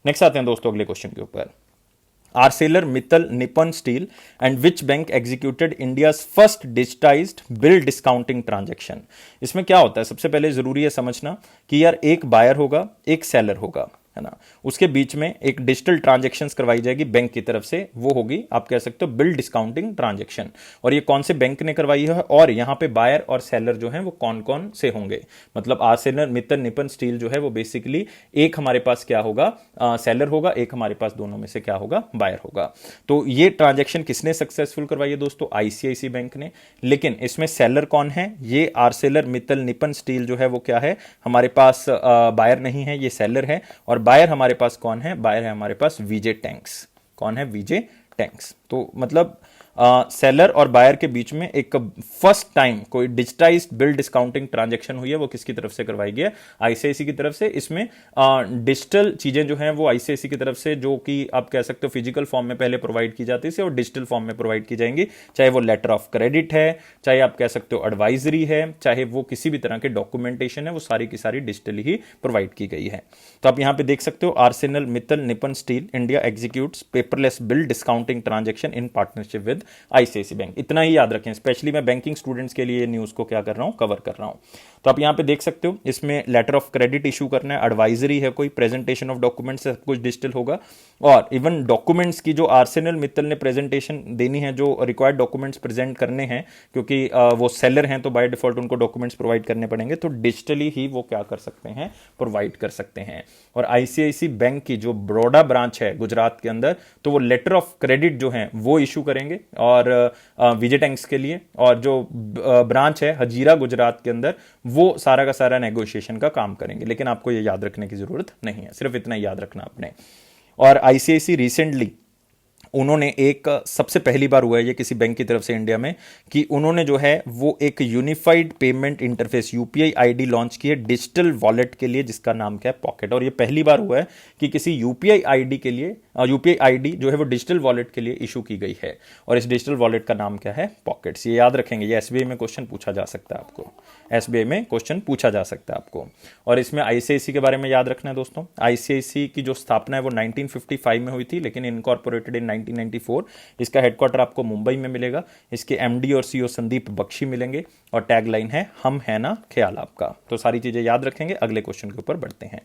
नेक्स्ट आते हैं दोस्तों अगले क्वेश्चन के ऊपर। Arcelor Mittal Nippon steel and which bank executed India's first digitised bill discounting transaction. इसमें क्या होता है, सबसे पहले जरूरी है समझना कि यार एक बायर होगा, एक सेलर होगा, है ना, उसके बीच में एक डिजिटल ट्रांजैक्शंस करवाई जाएगी बैंक की तरफ से, वो होगी आप कह सकते हो बिल डिस्काउंटिंग ट्रांजैक्शन। और ये कौन से बैंक ने करवाई है, और यहां पे बायर और सेलर जो है वो कौन कौन से होंगे। मतलब आर्सेलर मित्तल निपन स्टील जो है वो बेसिकली एक हमारे पास क्या होगा, सेलर होगा, एक हमारे पास दोनों में से क्या होगा, बायर होगा। तो ये ट्रांजैक्शन किसने सक्सेसफुल करवाई है दोस्तों, आईसीआईसी बैंक ने। लेकिन इसमें सेलर कौन है, ये आर्सेलर मित्तल निपन स्टील जो है वो क्या है, हमारे पास बायर नहीं है, ये सेलर है। और बायर हमारे पास कौन है, बायर है हमारे पास विजय टैंक्स। कौन है, विजय टैंक्स। तो मतलब सेलर और बायर के बीच में एक फर्स्ट टाइम कोई डिजिटाइज्ड बिल डिस्काउंटिंग ट्रांजैक्शन हुई है, वो किसकी तरफ से करवाई गई है, आईसीआईसी की तरफ से। इसमें डिजिटल चीजें जो हैं वो आईसीआईसी की तरफ से, जो कि आप कह सकते हो फिजिकल फॉर्म में पहले प्रोवाइड की जाती थी और डिजिटल फॉर्म में प्रोवाइड की जाएंगी, चाहे वो लेटर ऑफ क्रेडिट है, चाहे आप कह सकते हो एडवाइजरी है, चाहे वो किसी भी तरह के डॉक्यूमेंटेशन है, वो सारी की सारी डिजिटली ही प्रोवाइड की गई है। तो आप यहां पे देख सकते हो, Arcelor Mittal Nippon steel India executes paperless bill discounting transaction in partnership with ICICI bank. इतना ही याद रखें, स्पेशली मैं बैंकिंग स्टूडेंट्स के लिए न्यूज को क्या कर रहा हूं, कवर कर रहा हूं। तो आप यहां पे देख सकते हो, इसमें लेटर ऑफ क्रेडिट इशू करना है, एडवाइजरी है, कोई प्रेजेंटेशन ऑफ डॉक्यूमेंट्स, सब कुछ डिजिटल होगा। और इवन डॉक्यूमेंट्स की जो आर्सेनल मित्तल ने प्रेजेंटेशन देनी है, जो रिक्वायर्ड डॉक्यूमेंट्स प्रेजेंट करने हैं, क्योंकि वो सेलर हैं तो बाय डिफॉल्ट उनको डॉक्यूमेंट्स प्रोवाइड करने पड़ेंगे, तो डिजिटली ही वो क्या कर सकते हैं, प्रोवाइड कर सकते हैं। और आईसीआईसी बैंक की जो बड़ौदा ब्रांच है गुजरात के अंदर, तो वो लेटर ऑफ क्रेडिट जो है वो इशू करेंगे और विजय टैंक्स के लिए। और जो ब्रांच है हजीरा गुजरात के अंदर, वो सारा का सारा नेगोशिएशन का काम करेंगे। लेकिन आपको ये याद रखने की जरूरत नहीं है, सिर्फ इतना याद रखना आपने। और आईसीआईसी रिसेंटली उन्होंने एक, सबसे पहली बार हुआ है ये किसी बैंक की तरफ से इंडिया में, कि उन्होंने जो है वो एक unified payment interface UPI ID launch की है डिजिटल वॉलेट के लिए, जिसका नाम क्या है, पॉकेट। और ये पहली बार हुआ है कि किसी यूपीआई आईडी के लिए, यूपीआई आईडी जो है वो डिजिटल वॉलेट के लिए इशू की गई है। और इस डिजिटल वॉलेट का नाम क्या है, पॉकेट्स। ये याद रखेंगे, ये एसबीआई में क्वेश्चन पूछा जा सकता है आपको, एसबीआई में क्वेश्चन पूछा जा सकता है आपको। और इसमें आईसीआईसी के बारे में याद रखना है दोस्तों। आईसीआईसी की जो स्थापना है वो 1955 में हुई थी, लेकिन इनकॉर्पोरेटेड इन 1994। इसका हेडक्वार्टर आपको मुंबई में मिलेगा। इसके एमडी और सीईओ संदीप बख्शी मिलेंगे, और टैगलाइन है, हम है ना ख्याल आपका। तो सारी चीजें याद रखेंगे। अगले क्वेश्चन के ऊपर बढ़ते हैं।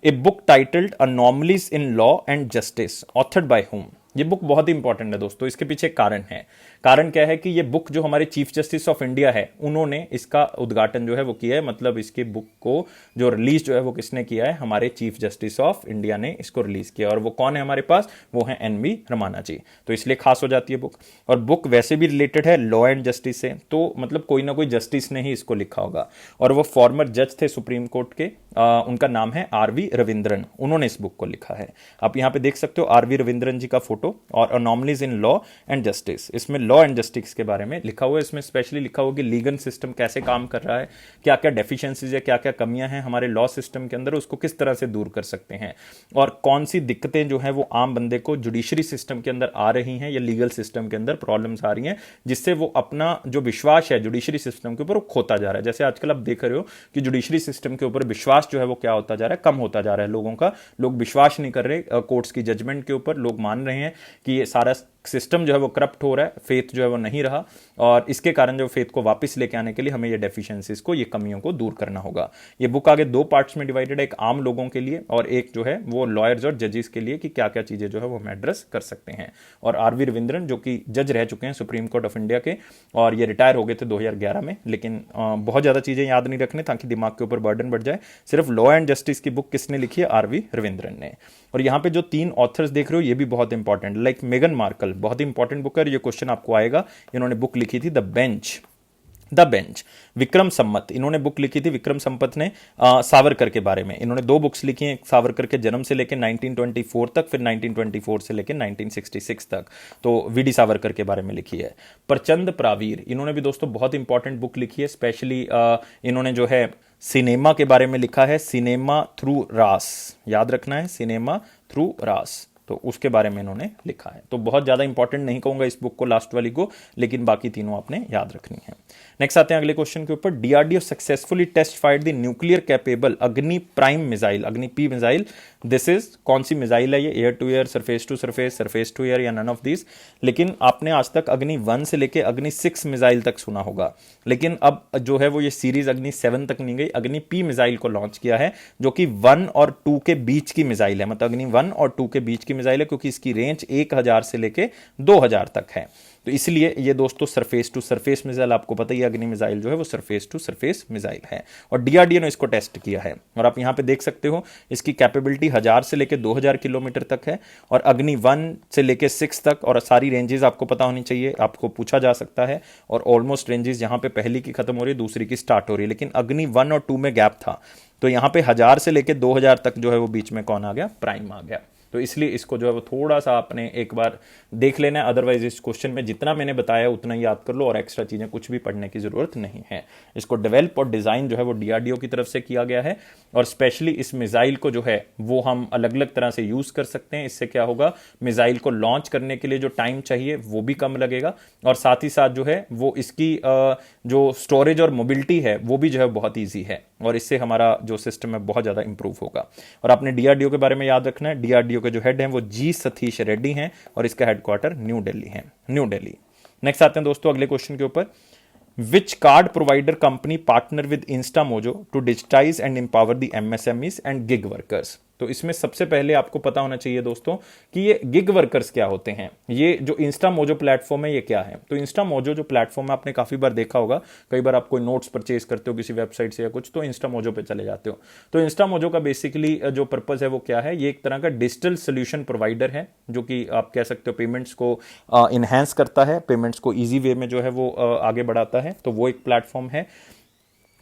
A book titled anomalies in law and justice, authored by हुम। ये बुक बहुत ही इंपॉर्टेंट है दोस्तों। इसके पीछे कारण है। कारण क्या है कि ये बुक जो हमारे चीफ जस्टिस ऑफ इंडिया है, उन्होंने इसका उद्घाटन जो है वो किया है। मतलब इसके बुक को जो रिलीज जो है वो किसने किया है, हमारे चीफ जस्टिस ऑफ इंडिया ने इसको रिलीज किया। और वो कौन है हमारे पास, वो है एनवी रमाना जी। तो इसलिए खास हो जाती है बुक। और बुक वैसे भी रिलेटेड है लॉ एंड जस्टिस से, तो मतलब कोई ना कोई जस्टिस ने ही इसको लिखा होगा। और वो फॉर्मर जज थे सुप्रीम कोर्ट के, उनका नाम है आरवी रविंद्रन। उन्होंने इस बुक को लिखा है। आप यहां पे देख सकते हो आरवी रविंद्रन जी का फोटो मोटो, और अनॉमलीज इन लॉ एंड जस्टिस। इसमें लॉ एंड जस्टिस के बारे में लिखा हुआ है, इसमें स्पेशली लिखा हुआ कि लीगल सिस्टम कैसे काम कर रहा है, क्या क्या डेफिशिएंसीज है, क्या क्या कमियां हैं हमारे लॉ सिस्टम के अंदर, उसको किस तरह से दूर कर सकते हैं, और कौन सी दिक्कतें जो है वो आम बंदे को जुडिशरी सिस्टम के अंदर आ रही हैं या लीगल सिस्टम के अंदर प्रॉब्लम्स आ रही हैं, जिससे वो अपना जो विश्वास है जुडिशरी सिस्टम के ऊपर वो खोता जा रहा है। जैसे आजकल आप देख रहे हो कि जुडिशरी सिस्टम के ऊपर विश्वास जो है वो क्या होता जा रहा है, कम होता जा रहा है लोगों का। लोग विश्वास नहीं कर रहे कोर्ट्स की जजमेंट के ऊपर, लोग मान रहे हैं कि ये सारा सिस्टम जो है वो करप्ट हो रहा है, फेथ जो है वो नहीं रहा, और इसके कारण जो फेथ को वापस लेके आने के लिए हमें ये डेफिशिएंसीज को, ये कमियों को दूर करना होगा। ये बुक आगे दो पार्ट्स में डिवाइडेड है, एक आम लोगों के लिए और एक जो है वो लॉयर्स और जजेस के लिए, कि क्या क्या चीजें जो है वो हम एड्रेस कर सकते हैं। और आरवी रविंद्रन जो कि जज रह चुके हैं सुप्रीम कोर्ट ऑफ इंडिया के, और ये रिटायर हो गए थे 2011 में, लेकिन बहुत ज्यादा चीजें याद नहीं रखने ताकि दिमाग के ऊपर बर्डन बढ़ जाए। सिर्फ लॉ एंड जस्टिस की बुक किसने लिखी है? आरवी रविंद्रन ने। और यहाँ पे जो 3 ऑथर्स देख रहे हो ये भी बहुत इंपॉर्टेंट, लाइक मेगन मार्कल, बहुत ही इंपॉर्टेंट बुक है, ये क्वेश्चन आपको आएगा। इन्होंने बुक लिखी थी द बेंच। विक्रम संपत, इन्होंने बुक लिखी थी, विक्रम संपत ने सावरकर के बारे में। इन्होंने 2 बुक्स लिखी हैं, सावरकर के जन्म से लेकर 1924 तक, फिर 1924 से लेकर 1966 तक, तो वीडी सावरकर के बारे में लिखी है। प्रचंड प्रावीर, इन्होंने भी दोस्तों बहुत इंपॉर्टेंट बुक लिखी है, स्पेशली इन्होंने जो है सिनेमा के बारे में लिखा है, सिनेमा थ्रू रास, याद रखना है, सिनेमा थ्रू रास, तो उसके बारे में इन्होंने लिखा है। तो बहुत ज़्यादा इंपॉर्टेंट नहीं कहूंगा इस बुक को, लास्ट वाली को, लेकिन बाकी तीनों आपने याद रखनी है। नेक्स्ट आते हैं अगले क्वेश्चन के ऊपर। DRDO successfully test fired the nuclear capable Agni prime missile, Agni P missile. This is कौन सी मिसाइल है ये? Air to air, surface to surface, surface to air, या नन ऑफ दिस। लेकिन आपने आज तक अग्नि 1 से लेके अग्नि 6 मिसाइल तक सुना होगा, लेकिन अब जो है वो ये सीरीज अग्नि 7 तक नहीं गई, अग्नि पी मिसाइल को लॉन्च किया है, जो कि 1 और 2 के बीच की मिसाइल है, मतलब अग्नि 1 और 2 के बीच की मिसाइल है, क्योंकि इसकी रेंज 1000 से लेके 2000 तक है। तो इसलिए ये दोस्तों सरफेस टू सरफेस मिसाइल, आपको पता ही अग्नि मिसाइल जो है वो सरफेस टू सरफेस मिसाइल है, और डीआरडीओ ने इसको टेस्ट किया है। और आप यहां पे देख सकते हो इसकी कैपेबिलिटी 1000 से लेके 2000 किलोमीटर तक है, और अग्नि 1 से लेके 6 तक, और सारी रेंजेस आपको पता होनी चाहिए, आपको पूछा जा सकता है। और ऑलमोस्ट रेंजेस यहां पे पहली की खत्म हो रही है, दूसरी की स्टार्ट हो रही है, लेकिन अग्नि 1 और 2 में गैप था, तो यहां पे 1000 से लेके 2000 तक जो है वो बीच में कौन आ गया? प्राइम आ गया। तो इसलिए इसको जो है वो थोड़ा सा आपने एक बार देख लेना है, अदरवाइज इस क्वेश्चन में जितना मैंने बताया उतना ही याद कर लो, और एक्स्ट्रा चीजें कुछ भी पढ़ने की जरूरत नहीं है। इसको डेवलप और डिजाइन जो है वो डीआरडीओ की तरफ से किया गया है, और स्पेशली इस मिसाइल को जो है वो हम अलग अलग तरह से यूज कर सकते हैं। इससे क्या होगा, मिसाइल को लॉन्च करने के लिए जो टाइम चाहिए वो भी कम लगेगा, और साथ ही साथ जो है वो इसकी जो स्टोरेज और मोबिलिटी है वो भी जो है बहुत ईजी है, और इससे हमारा जो सिस्टम है बहुत ज्यादा इंप्रूव होगा। और आपने डीआरडीओ के बारे में याद रखना है, डीआरडीओ के जो हेड हैं वो जी सतीश रेड्डी हैं, और इसका हेडक्वार्टर न्यू दिल्ली है, न्यू दिल्ली। नेक्स्ट आते हैं दोस्तों अगले क्वेश्चन के ऊपर। Which card provider company partner with Instamojo to digitize and empower the MSMEs and gig workers? तो इसमें सबसे पहले आपको पता होना चाहिए दोस्तों कि ये गिग वर्कर्स क्या होते हैं। ये जो इंस्टामोजो प्लेटफॉर्म है ये क्या है? तो इंस्टामोजो जो प्लेटफॉर्म है आपने काफी बार देखा होगा, कई बार आप कोई नोट्स परचेज करते हो किसी वेबसाइट से या कुछ, तो इंस्टामोजो पे चले जाते हो। तो इंस्टामोजो का बेसिकली जो पर्पज है वो क्या है? ये एक तरह का डिजिटल सोल्यूशन प्रोवाइडर है, जो कि आप कह सकते हो पेमेंट्स को इनहेंस करता है, पेमेंट्स को ईजी वे में जो है वो आगे बढ़ाता है, तो वो एक प्लेटफॉर्म है।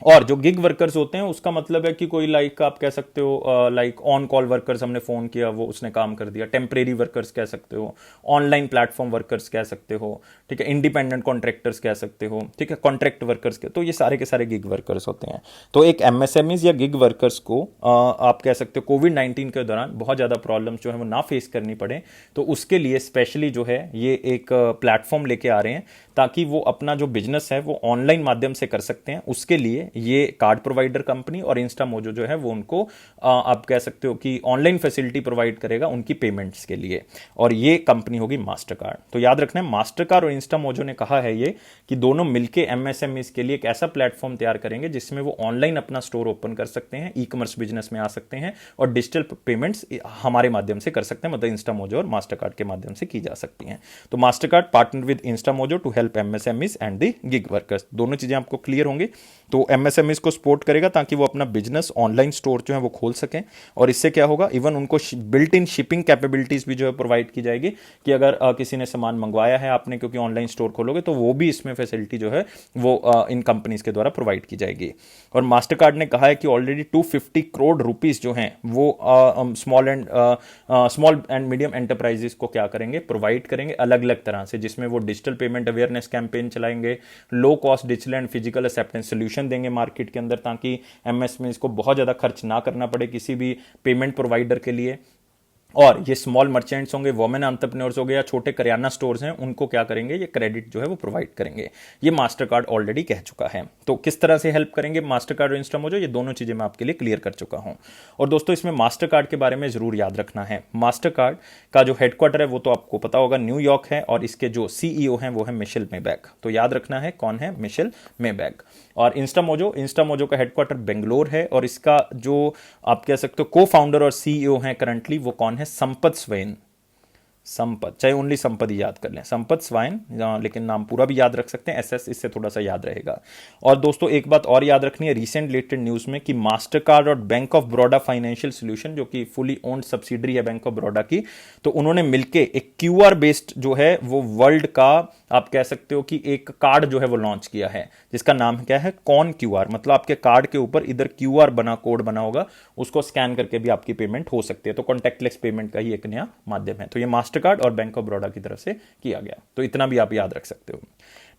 और जो गिग वर्कर्स होते हैं उसका मतलब है कि कोई लाइक आप कह सकते हो लाइक ऑन कॉल वर्कर्स, हमने फोन किया वो उसने काम कर दिया, टेम्परेरी वर्कर्स कह सकते हो, ऑनलाइन प्लेटफॉर्म वर्कर्स कह सकते हो, ठीक है, इंडिपेंडेंट कॉन्ट्रैक्टर्स कह सकते हो, ठीक है, कॉन्ट्रैक्ट वर्कर्स के, तो ये सारे के सारे गिग वर्कर्स होते हैं। तो एक एमएसएमईज या गिग वर्कर्स को आप कह सकते हो कोविड-19 के दौरान बहुत ज्यादा प्रॉब्लम्स जो है वो ना फेस करनी पड़े, तो उसके लिए स्पेशली जो है ये एक प्लेटफॉर्म लेके आ रहे हैं, ताकि वो अपना जो बिजनेस है वो ऑनलाइन माध्यम से कर सकते हैं। उसके लिए ये कार्ड प्रोवाइडर कंपनी और इंस्टामोजो जो है वो उनको आप कह सकते हो कि ऑनलाइन फैसिलिटी प्रोवाइड करेगा उनकी पेमेंट्स के लिए, और ये कंपनी होगी मास्टर कार्ड। तो याद रखना है, मास्टर कार्ड और इंस्टामोजो ने कहा है ये कि दोनों मिलके एमएसएमईज के लिए एक ऐसा प्लेटफॉर्म तैयार करेंगे जिसमें वो ऑनलाइन अपना स्टोर ओपन कर सकते हैं, ई कॉमर्स बिजनेस में आ सकते हैं, और डिजिटल पेमेंट्स हमारे माध्यम से कर सकते हैं, मतलब इंस्टामोजो और मास्टर कार्ड के माध्यम से की जा सकती हैं। तो Mastercard partner with Instamojo to help MSMEs and the gig workers, दोनों चीजें आपको क्लियर होंगी। तो एमएसएमईज को सपोर्ट करेगा ताकि वो अपना बिजनेस ऑनलाइन स्टोर जो है वो खोल सकें। और इससे क्या होगा, इवन उनको बिल्ट इन शिपिंग कैपेबिलिटीज भी जो है प्रोवाइड की जाएगी कि अगर किसी ने सामान मंगवाया है आपने, क्योंकि ऑनलाइन स्टोर खोलोगे, तो वो भी इसमें फैसिलिटी जो है वो इन कंपनीज के द्वारा प्रोवाइड की जाएगी। और मास्टर कार्ड ने कहा है कि ऑलरेडी 250 करोड़ रुपीस जो हैं वो स्मॉल एंड मीडियम एंटरप्राइजेस को क्या करेंगे, प्रोवाइड करेंगे अलग अलग तरह से, जिसमें वो डिजिटल पेमेंट अवेयरनेस कैंपेन चलाएंगे, low cost digital and physical acceptance solution देंगे मार्केट के अंदर, ताकि एमएसएमईज को बहुत ज्यादा खर्च ना करना पड़े किसी भी पेमेंट प्रोवाइडर के लिए। और ये स्मॉल मर्चेंट्स होंगे, वोमेन एंटरप्रेन्योर्स हो गए, या छोटे करियाना स्टोर्स हैं, उनको क्या करेंगे, ये क्रेडिट जो है वो प्रोवाइड करेंगे। ये मास्टर कार्ड ऑलरेडी कह चुका है। तो किस तरह से हेल्प करेंगे मास्टर कार्ड और इंस्टामोजो, ये दोनों चीजें मैं आपके लिए क्लियर कर चुका हूं। और दोस्तों इसमें मास्टर कार्ड के बारे में जरूर याद रखना है, मास्टर कार्ड का जो हेडक्वार्टर है वो तो आपको पता होगा न्यूयॉर्क है, और इसके जो सीईओ हैं वो है मिशेल मेबैक। तो याद रखना है कौन है, मिशेल मेबैक। और इंस्टामोजो का हेडक्वार्टर बेंगलोर है, और इसका जो आप कह सकते हो को फाउंडर और सीईओ हैं करंटली, वो कौन है, संपत स्वाइन। संपत, चाहे ओनली संपत ही याद कर लें, संपत स्वाइन, लेकिन नाम पूरा भी याद रख सकते हैं, एसएस इससे थोड़ा सा याद रहेगा। और दोस्तों एक बात और याद रखनी है रिसेंट रिलेटेड न्यूज में, कि मास्टर कार्ड और bank of Baroda financial solution, जो कि फुली ओन्ड सब्सिडरी है बैंक ऑफ बड़ौदा की, तो उन्होंने मिलके एक क्यूआर बेस्ड जो है वो वर्ल्ड का आप कह सकते हो कि एक कार्ड जो है वो लॉन्च किया है, जिसका नाम क्या है, कॉन क्यूआर। मतलब आपके कार्ड के ऊपर इधर क्यूआर बना, कोड बना होगा, उसको स्कैन करके भी आपकी पेमेंट हो सकती है। तो कॉन्टैक्टलेस पेमेंट का ही एक नया माध्यम है। तो ये मास्टर कार्ड और बैंक ऑफ बड़ौदा की तरफ से किया गया, तो इतना भी आप याद रख सकते हो।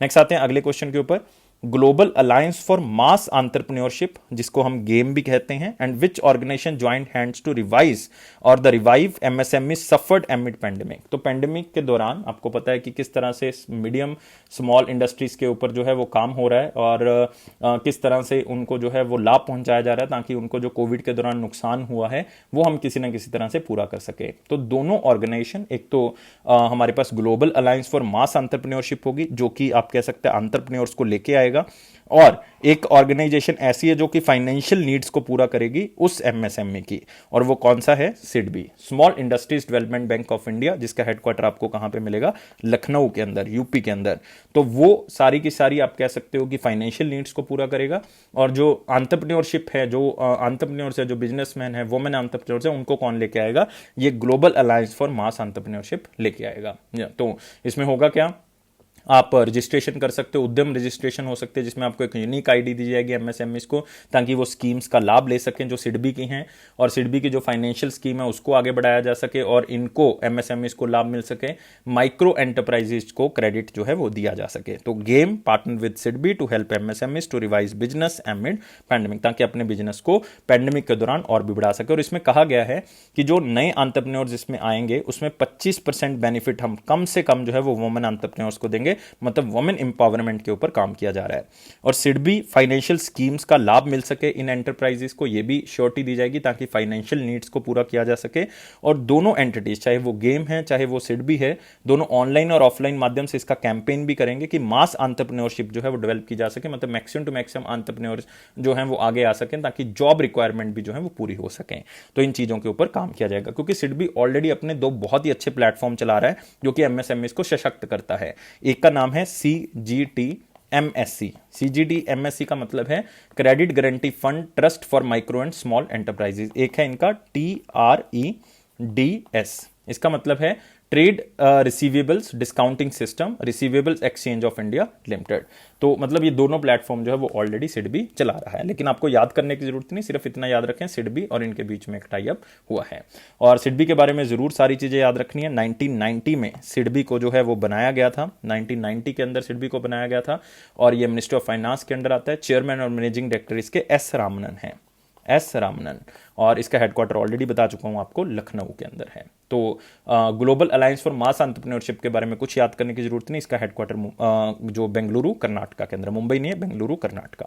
नेक्स्ट आते हैं अगले क्वेश्चन के ऊपर, global alliance for mass entrepreneurship, जिसको हम गेम भी कहते हैं, and which organization joint hands to revise or the revive MSME suffered amid pandemic. तो पेंडेमिक के दौरान आपको पता है कि किस तरह से मीडियम स्मॉल इंडस्ट्रीज के ऊपर जो है वो काम हो रहा है, और किस तरह से उनको जो है वो लाभ पहुंचाया जा रहा है, ताकि उनको जो कोविड के दौरान नुकसान हुआ है वो हम किसी ना किसी तरह से पूरा कर सके। तो दोनों ऑर्गेनाइजेशन, एक तो हमारे पास global alliance for mass entrepreneurship होगी, जो कि आप कह सकते हैं एंटरप्रेन्योर्स को लेके आएगा, और एक ऑर्गेनाइजेशन ऐसी है जो कि फाइनेंशियल नीड्स को पूरा करेगी उस एमएसएमई की, और वो कौन सा है, SIDBI, small industries development bank of India, जिसका हेडक्वार्टर आपको कहां पे मिलेगा, लखनऊ के अंदर, यूपी के अंदर। तो वो सारी की सारी आप कह सकते हो कि फाइनेंशियल नीड्स को पूरा करेगा, और जो एंटरप्रेन्योरशिप है, जो एंटरप्रेन्योर्स है, जो बिजनेसमैन है, वुमेन एंटरप्रेन्योर्स है, उनको कौन लेके आएगा, ये global alliance for mass entrepreneurship लेके आएगा। तो इसमें होगा क्या, आप रजिस्ट्रेशन कर सकते हो, उद्यम रजिस्ट्रेशन हो सकते हैं, जिसमें आपको एक यूनिक आईडी दी जाएगी एमएसएमईज को, ताकि वो स्कीम्स का लाभ ले सकें जो सिडबी की हैं, और सिडबी की जो फाइनेंशियल स्कीम है उसको आगे बढ़ाया जा सके, और इनको एमएसएमईज को लाभ मिल सके, माइक्रो एंटरप्राइजेज को क्रेडिट जो है वो दिया जा सके। तो game partner with SIDBI to help MSMEs to revise business amid pandemic, ताकि अपने बिजनेस को पैंडेमिक के दौरान और भी बढ़ा सके। और इसमें कहा गया है कि जो नए एंटरप्रेन्योर्स इसमें आएंगे उसमें 25% बेनिफिट हम कम से कम जो है वो वुमेन एंटरप्रेन्योर्स को देंगे, मतलब वुमेन एम्पावरमेंट के ऊपर काम किया जा रहा है। और सिडबी फाइनेंशियल स्कीम्स का लाभ मिल सके इन एंटरप्राइजेस को, ये भी श्योरिटी दी जाएगी ताकि फाइनेंशियल नीड्स को पूरा किया जा सके। और दोनों एंटिटीज, चाहे वो गेम है चाहे वो सिडबी है, दोनों ऑनलाइन और ऑफलाइन माध्यम से इसका कैंपेन भी करेंगे कि मास एंटरप्रेन्योरशिप जो है वो डेवलप की जा सके, मतलब मैक्सिमम टू मैक्सिमम एंटरप्रेन्योर्स जो है वो आगे आ सकें, ताकि जॉब रिक्वायरमेंट भी जो है वो पूरी हो सके। तो इन चीजों के ऊपर काम किया जाएगा, क्योंकि सिडबी ऑलरेडी अपने दो बहुत ही अच्छे प्लेटफॉर्म चला रहा है जो कि एमएसएमईज को सशक्त करता है। एक का नाम है CGT MSC। CGT MSC का मतलब है credit guarantee fund trust for micro and small enterprises. एक है इनका TREDS, इसका मतलब है trade receivables discounting system, receivables exchange of India limited. तो मतलब ये दोनों प्लेटफॉर्म जो है वो ऑलरेडी सिडबी चला रहा है, लेकिन आपको याद करने की जरूरत नहीं, सिर्फ इतना याद रखें सिडबी और इनके बीच में एक टाई अप हुआ है। और सिडबी के बारे में जरूर सारी चीजें याद रखनी है। 1990 में सिडबी को जो है वो बनाया गया था, 1990 के अंदर सिडबी को बनाया गया था, और ये मिनिस्ट्री ऑफ फाइनेंस के अंडर आता है। चेयरमैन और मैनेजिंग डायरेक्टर इसके S रामनन है, S रामनन, और इसका हेडक्वार्टर ऑलरेडी बता चुका हूं आपको, लखनऊ के अंदर है। तो global alliance for mass entrepreneurship के बारे में कुछ याद करने की जरूरत नहीं, इसका हेडक्वार्टर जो बेंगलुरु कर्नाटका के अंदर, मुंबई नहीं है, बेंगलुरु कर्नाटका।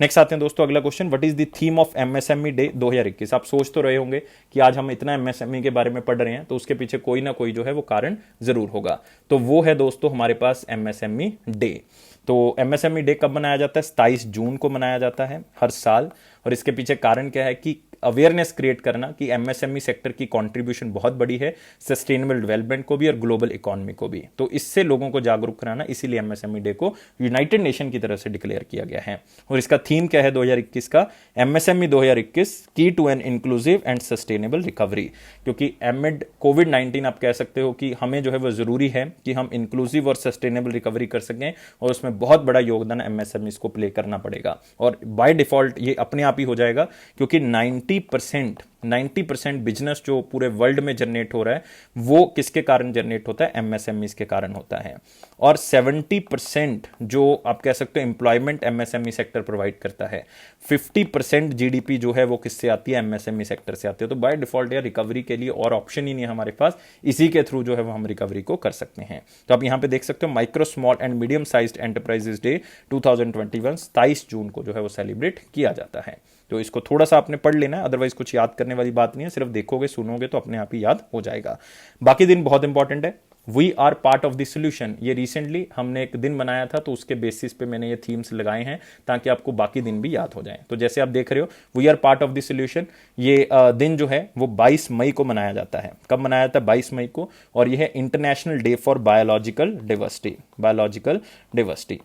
नेक्स्ट आते हैं दोस्तों अगला question, what is the theme of MSME day 2021। आप सोच तो रहे होंगे कि आज हम इतना एमएसएमई के बारे में पढ़ रहे हैं, तो उसके पीछे कोई ना कोई जो है वो कारण जरूर होगा। तो वो है दोस्तों हमारे पास एमएसएमई डे। तो एमएसएमई डे कब मनाया जाता है, 27 जून को मनाया जाता है हर साल। और इसके पीछे कारण क्या है कि अवेयरनेस क्रिएट करना कि एमएसएमई सेक्टर की कंट्रीब्यूशन बहुत बड़ी है सस्टेनेबल डेवलपमेंट को भी और ग्लोबल इकोनॉमी को भी। तो इससे लोगों को जागरूक कराना, इसीलिए एमएसएमई डे को यूनाइटेड नेशन की तरफ से डिक्लेयर किया गया है। और इसका थीम क्या है 2021 का? MSME 2021 key to an inclusive and sustainable recovery. क्योंकि एमिड कोविड-19 आप कह सकते हो कि हमें जो है वो जरूरी है कि हम इंक्लूसिव और सस्टेनेबल रिकवरी कर सकें, और उसमें बहुत बड़ा योगदान एमएसएमई को प्ले करना पड़ेगा। और बाय डिफॉल्ट ये अपने आप ही हो जाएगा, क्योंकि 90% बिजनेस जो पूरे वर्ल्ड में जनरेट हो रहा है वो किसके कारण जनरेट होता है? एमएसएमई के कारण होता है। और 70% जो आप कह सकते हो एम्प्लॉयमेंट एमएसएमई सेक्टर प्रोवाइड करता है। 50% जीडीपी जो है वो किससे आती है? एमएसएमई सेक्टर से आती है। तो बाय डिफॉल्ट यार रिकवरी के लिए और ऑप्शन ही नहीं है हमारे पास, इसी के थ्रू जो है वो हम रिकवरी को कर सकते हैं। तो आप यहां पे देख सकते हो micro small and medium sized enterprises day 2021 27 जून को जो है वो सेलिब्रेट किया जाता है। तो इसको थोड़ा सा आपने पढ़ लेना है, अदरवाइज कुछ याद करने वाली बात नहीं है, सिर्फ देखोगे सुनोगे तो अपने आप ही याद हो जाएगा। बाकी दिन बहुत इंपॉर्टेंट है। We are part of the solution, ये रिसेंटली हमने एक दिन बनाया था, तो उसके बेसिस पे मैंने ये थीम्स लगाए हैं ताकि आपको बाकी दिन भी याद हो जाए। तो जैसे आप देख रहे हो we are part of the solution, ये दिन जो है वो 22 मई को मनाया जाता है। कब मनाया जाता है? 22 मई को। और यह है international day for biological diversity. Biological diversity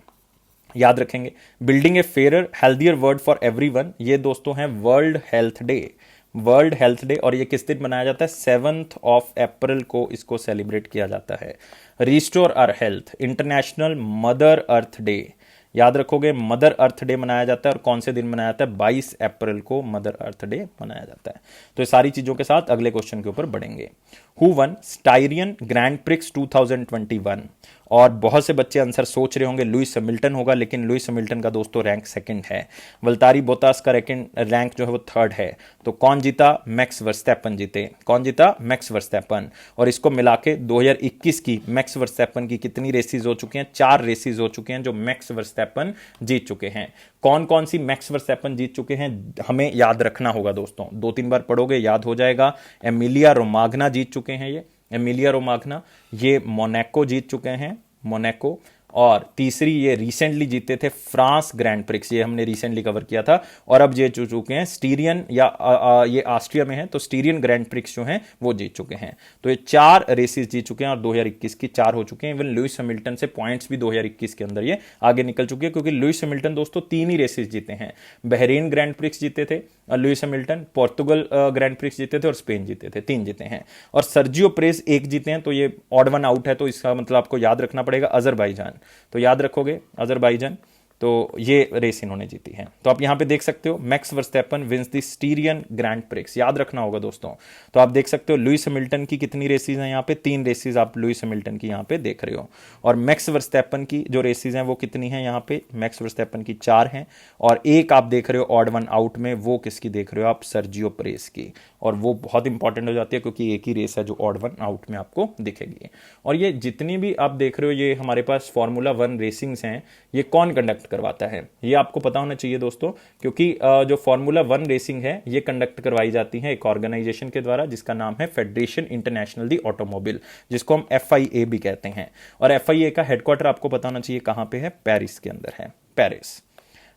याद रखेंगे। Building a fair healthier world for everyone, ये दोस्तों है world health day. World health day, और ये किस दिन मनाया जाता है? 7 अप्रैल को इसको सेलिब्रेट किया जाता है। Restore our health, international mother earth day, याद रखोगे मदर अर्थ डे मनाया जाता है। और कौन से दिन मनाया जाता है? 22 अप्रैल को मदर अर्थ डे मनाया जाता है। तो ये सारी चीजों के साथ अगले क्वेश्चन के ऊपर बढ़ेंगे। Who won Styrian Grand Prix 2021? और बहुत से बच्चे आंसर सोच रहे होंगे लुइस हैमिल्टन होगा, लेकिन लुइस हैमिल्टन का दोस्तों रैंक सेकंड है। वल्तारी बोतास का रैंक जो है वो थर्ड है। तो कौन जीता? मैक्स वर्स्टैपन जीते। कौन जीता? Max Verstappen. और इसको मिला के 2021 की मैक्स वर्स्टैपन की कितनी रेसेस हो चुकी हैं? 4 रेसेस हो चुके हैं जो मैक्स वर्स्टैपन जीत चुके हैं। कौन कौन सी मैक्स वर्स्टैपन जीत चुके हैं हमें याद रखना होगा दोस्तों, 2-3 बार पढ़ोगे याद हो जाएगा। एमिलिया रोमाग्ना जीत चुके हैं, ये एमिलिया रोमाग्ना, ये मोनाको जीत चुके हैं, मोनाको। और तीसरी ये रिसेंटली जीते थे फ्रांस ग्रैंड प्रिक्स, ये हमने रिसेंटली कवर किया था। और अब ये जीत चुके हैं स्टीरियन, या ये ऑस्ट्रिया में है तो स्टीरियन ग्रैंड प्रिक्स जो हैं वो जीत चुके हैं। तो ये 4 रेसेस जीत चुके हैं और 2021 की 4 हो चुके हैं। इवन लुइस हैमिल्टन से पॉइंट्स भी 2021 के अंदर ये आगे निकल चुके हैं, क्योंकि लुइस हैमिल्टन दोस्तों 3 ही रेसेस जीते हैं। बहरीन ग्रैंड प्रिक्स जीते थे Lewis Hamilton, Portugal grand prix जीते थे और स्पेन जीते थे, 3 जीते हैं। और सर्जियो परेज 1 जीते हैं, तो ये ऑड वन आउट है, तो इसका मतलब आपको याद रखना पड़ेगा अजरबैजान। तो याद रखोगे अजरबैजान, तो ये रेस इन्होंने जीती है। तो आप यहां पे देख सकते हो Max Verstappen wins the Styrian Grand Prix, याद रखना होगा दोस्तों। तो आप देख सकते हो लुइस हैमिल्टन की कितनी रेसेस हैं यहाँ पे? 3 रेसेस आप लुइस हैमिल्टन की यहाँ पे देख रहे हो। और मैक्स वर्स्टैपन की जो रेसेस हैं वो कितनी हैं यहाँ पे? मैक्स वर्स्टैपन की 4 हैं। और एक आप देख रहे हो ऑड वन आउट में, वो किसकी देख रहे हो आप? सर्जियो परेज की। और वो बहुत इंपॉर्टेंट हो जाती है क्योंकि एक ही रेस है जो ऑड वन आउट में आपको दिखेगी। और ये जितनी भी आप देख रहे हो ये हमारे पास फॉर्मूला 1 रेसिंग्स हैं, ये कौन कंडक्ट करवाता है? ये आपको पता होना चाहिए दोस्तों, क्योंकि जो फॉर्मूला 1 रेसिंग है ये कंडक्ट करवाई जाती है एक ऑर्गेनाइजेशन के द्वारा जिसका नाम है फेडरेशन इंटरनेशनल दी ऑटोमोबाइल, जिसको हम FIA भी कहते हैं। और FIA का हेडक्वार्टर आपको पता होना चाहिए कहां पे है? पेरिस के अंदर है, पेरिस।